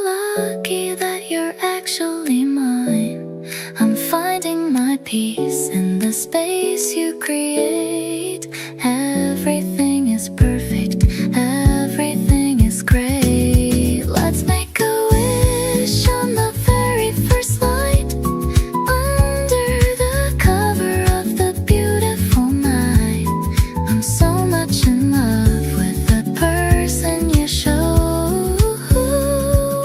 lucky that you're actually mine. I'm finding my peace in the space you create. Everything is perfect, everything is great. Let's make a wish on the very first light, under the cover of the beautiful night. I'm so much in love with the person you show,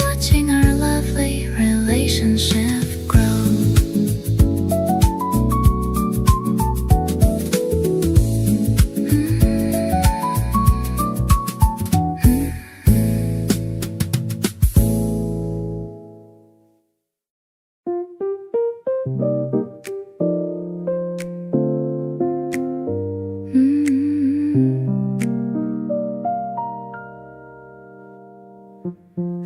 watching our lovely relationship grow.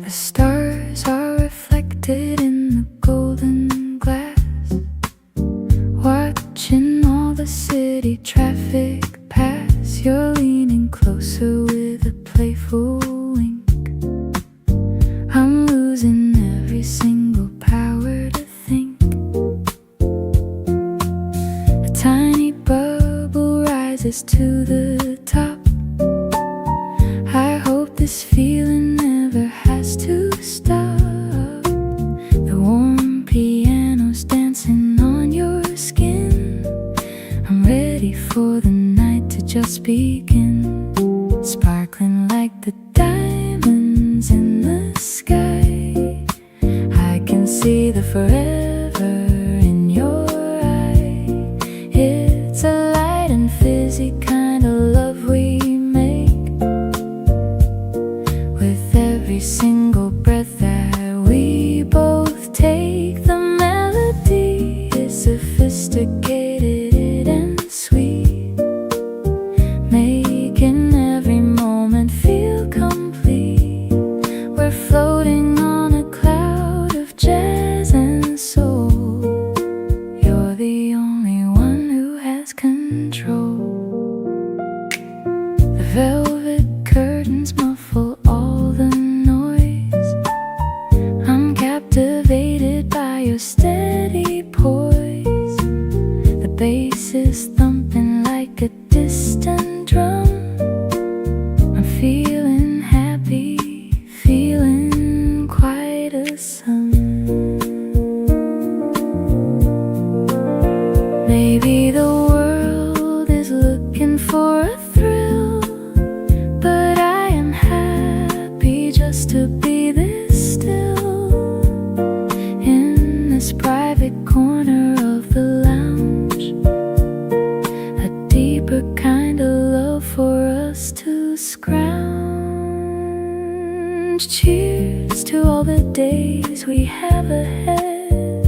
The stars are reflected in the golden glass, watching all the city traffic pass. You're leaning closer with a playful wink. I'm losing every single power to think. A tiny bubble rises rises to the top. I hope this feeling never has to stop. The warm piano's dancing on your skin. I'm ready for the night to just begin, sparkling like the diamonds in the sky. I can see the forever in your eye. It's a light and fizzy kind of love we make. With every single breath that we both take, the melody is sophisticated and sweet, making every moment feel complete. We're floating on a cloud of jazz and soul. You're the only one who has control. The velvet curtains muffle all the noise. I'm captivated by your steady poise. The bass is thumping like a distant drum. I'm feeling happy, feeling quite a sum. Maybe the world is looking for a thrill, but I am happy just to be this still, in this private corner of the lounge. A deeper kind of love for us to scrounge. Cheers to all the days we have ahead,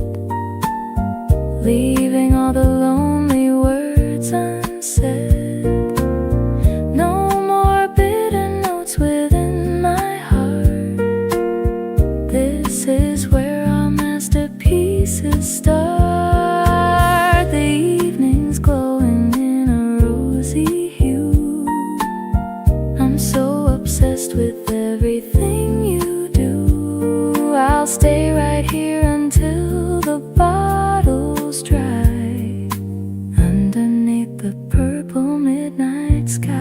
leaving all the lonely words unsaid. No more bitter notes within my heart. This is where our masterpieces start. The evening's glowing in a rosy hue. I'm so obsessed with everything you do. I'll stay right here until the bottle's dry, underneath the purple midnight sky.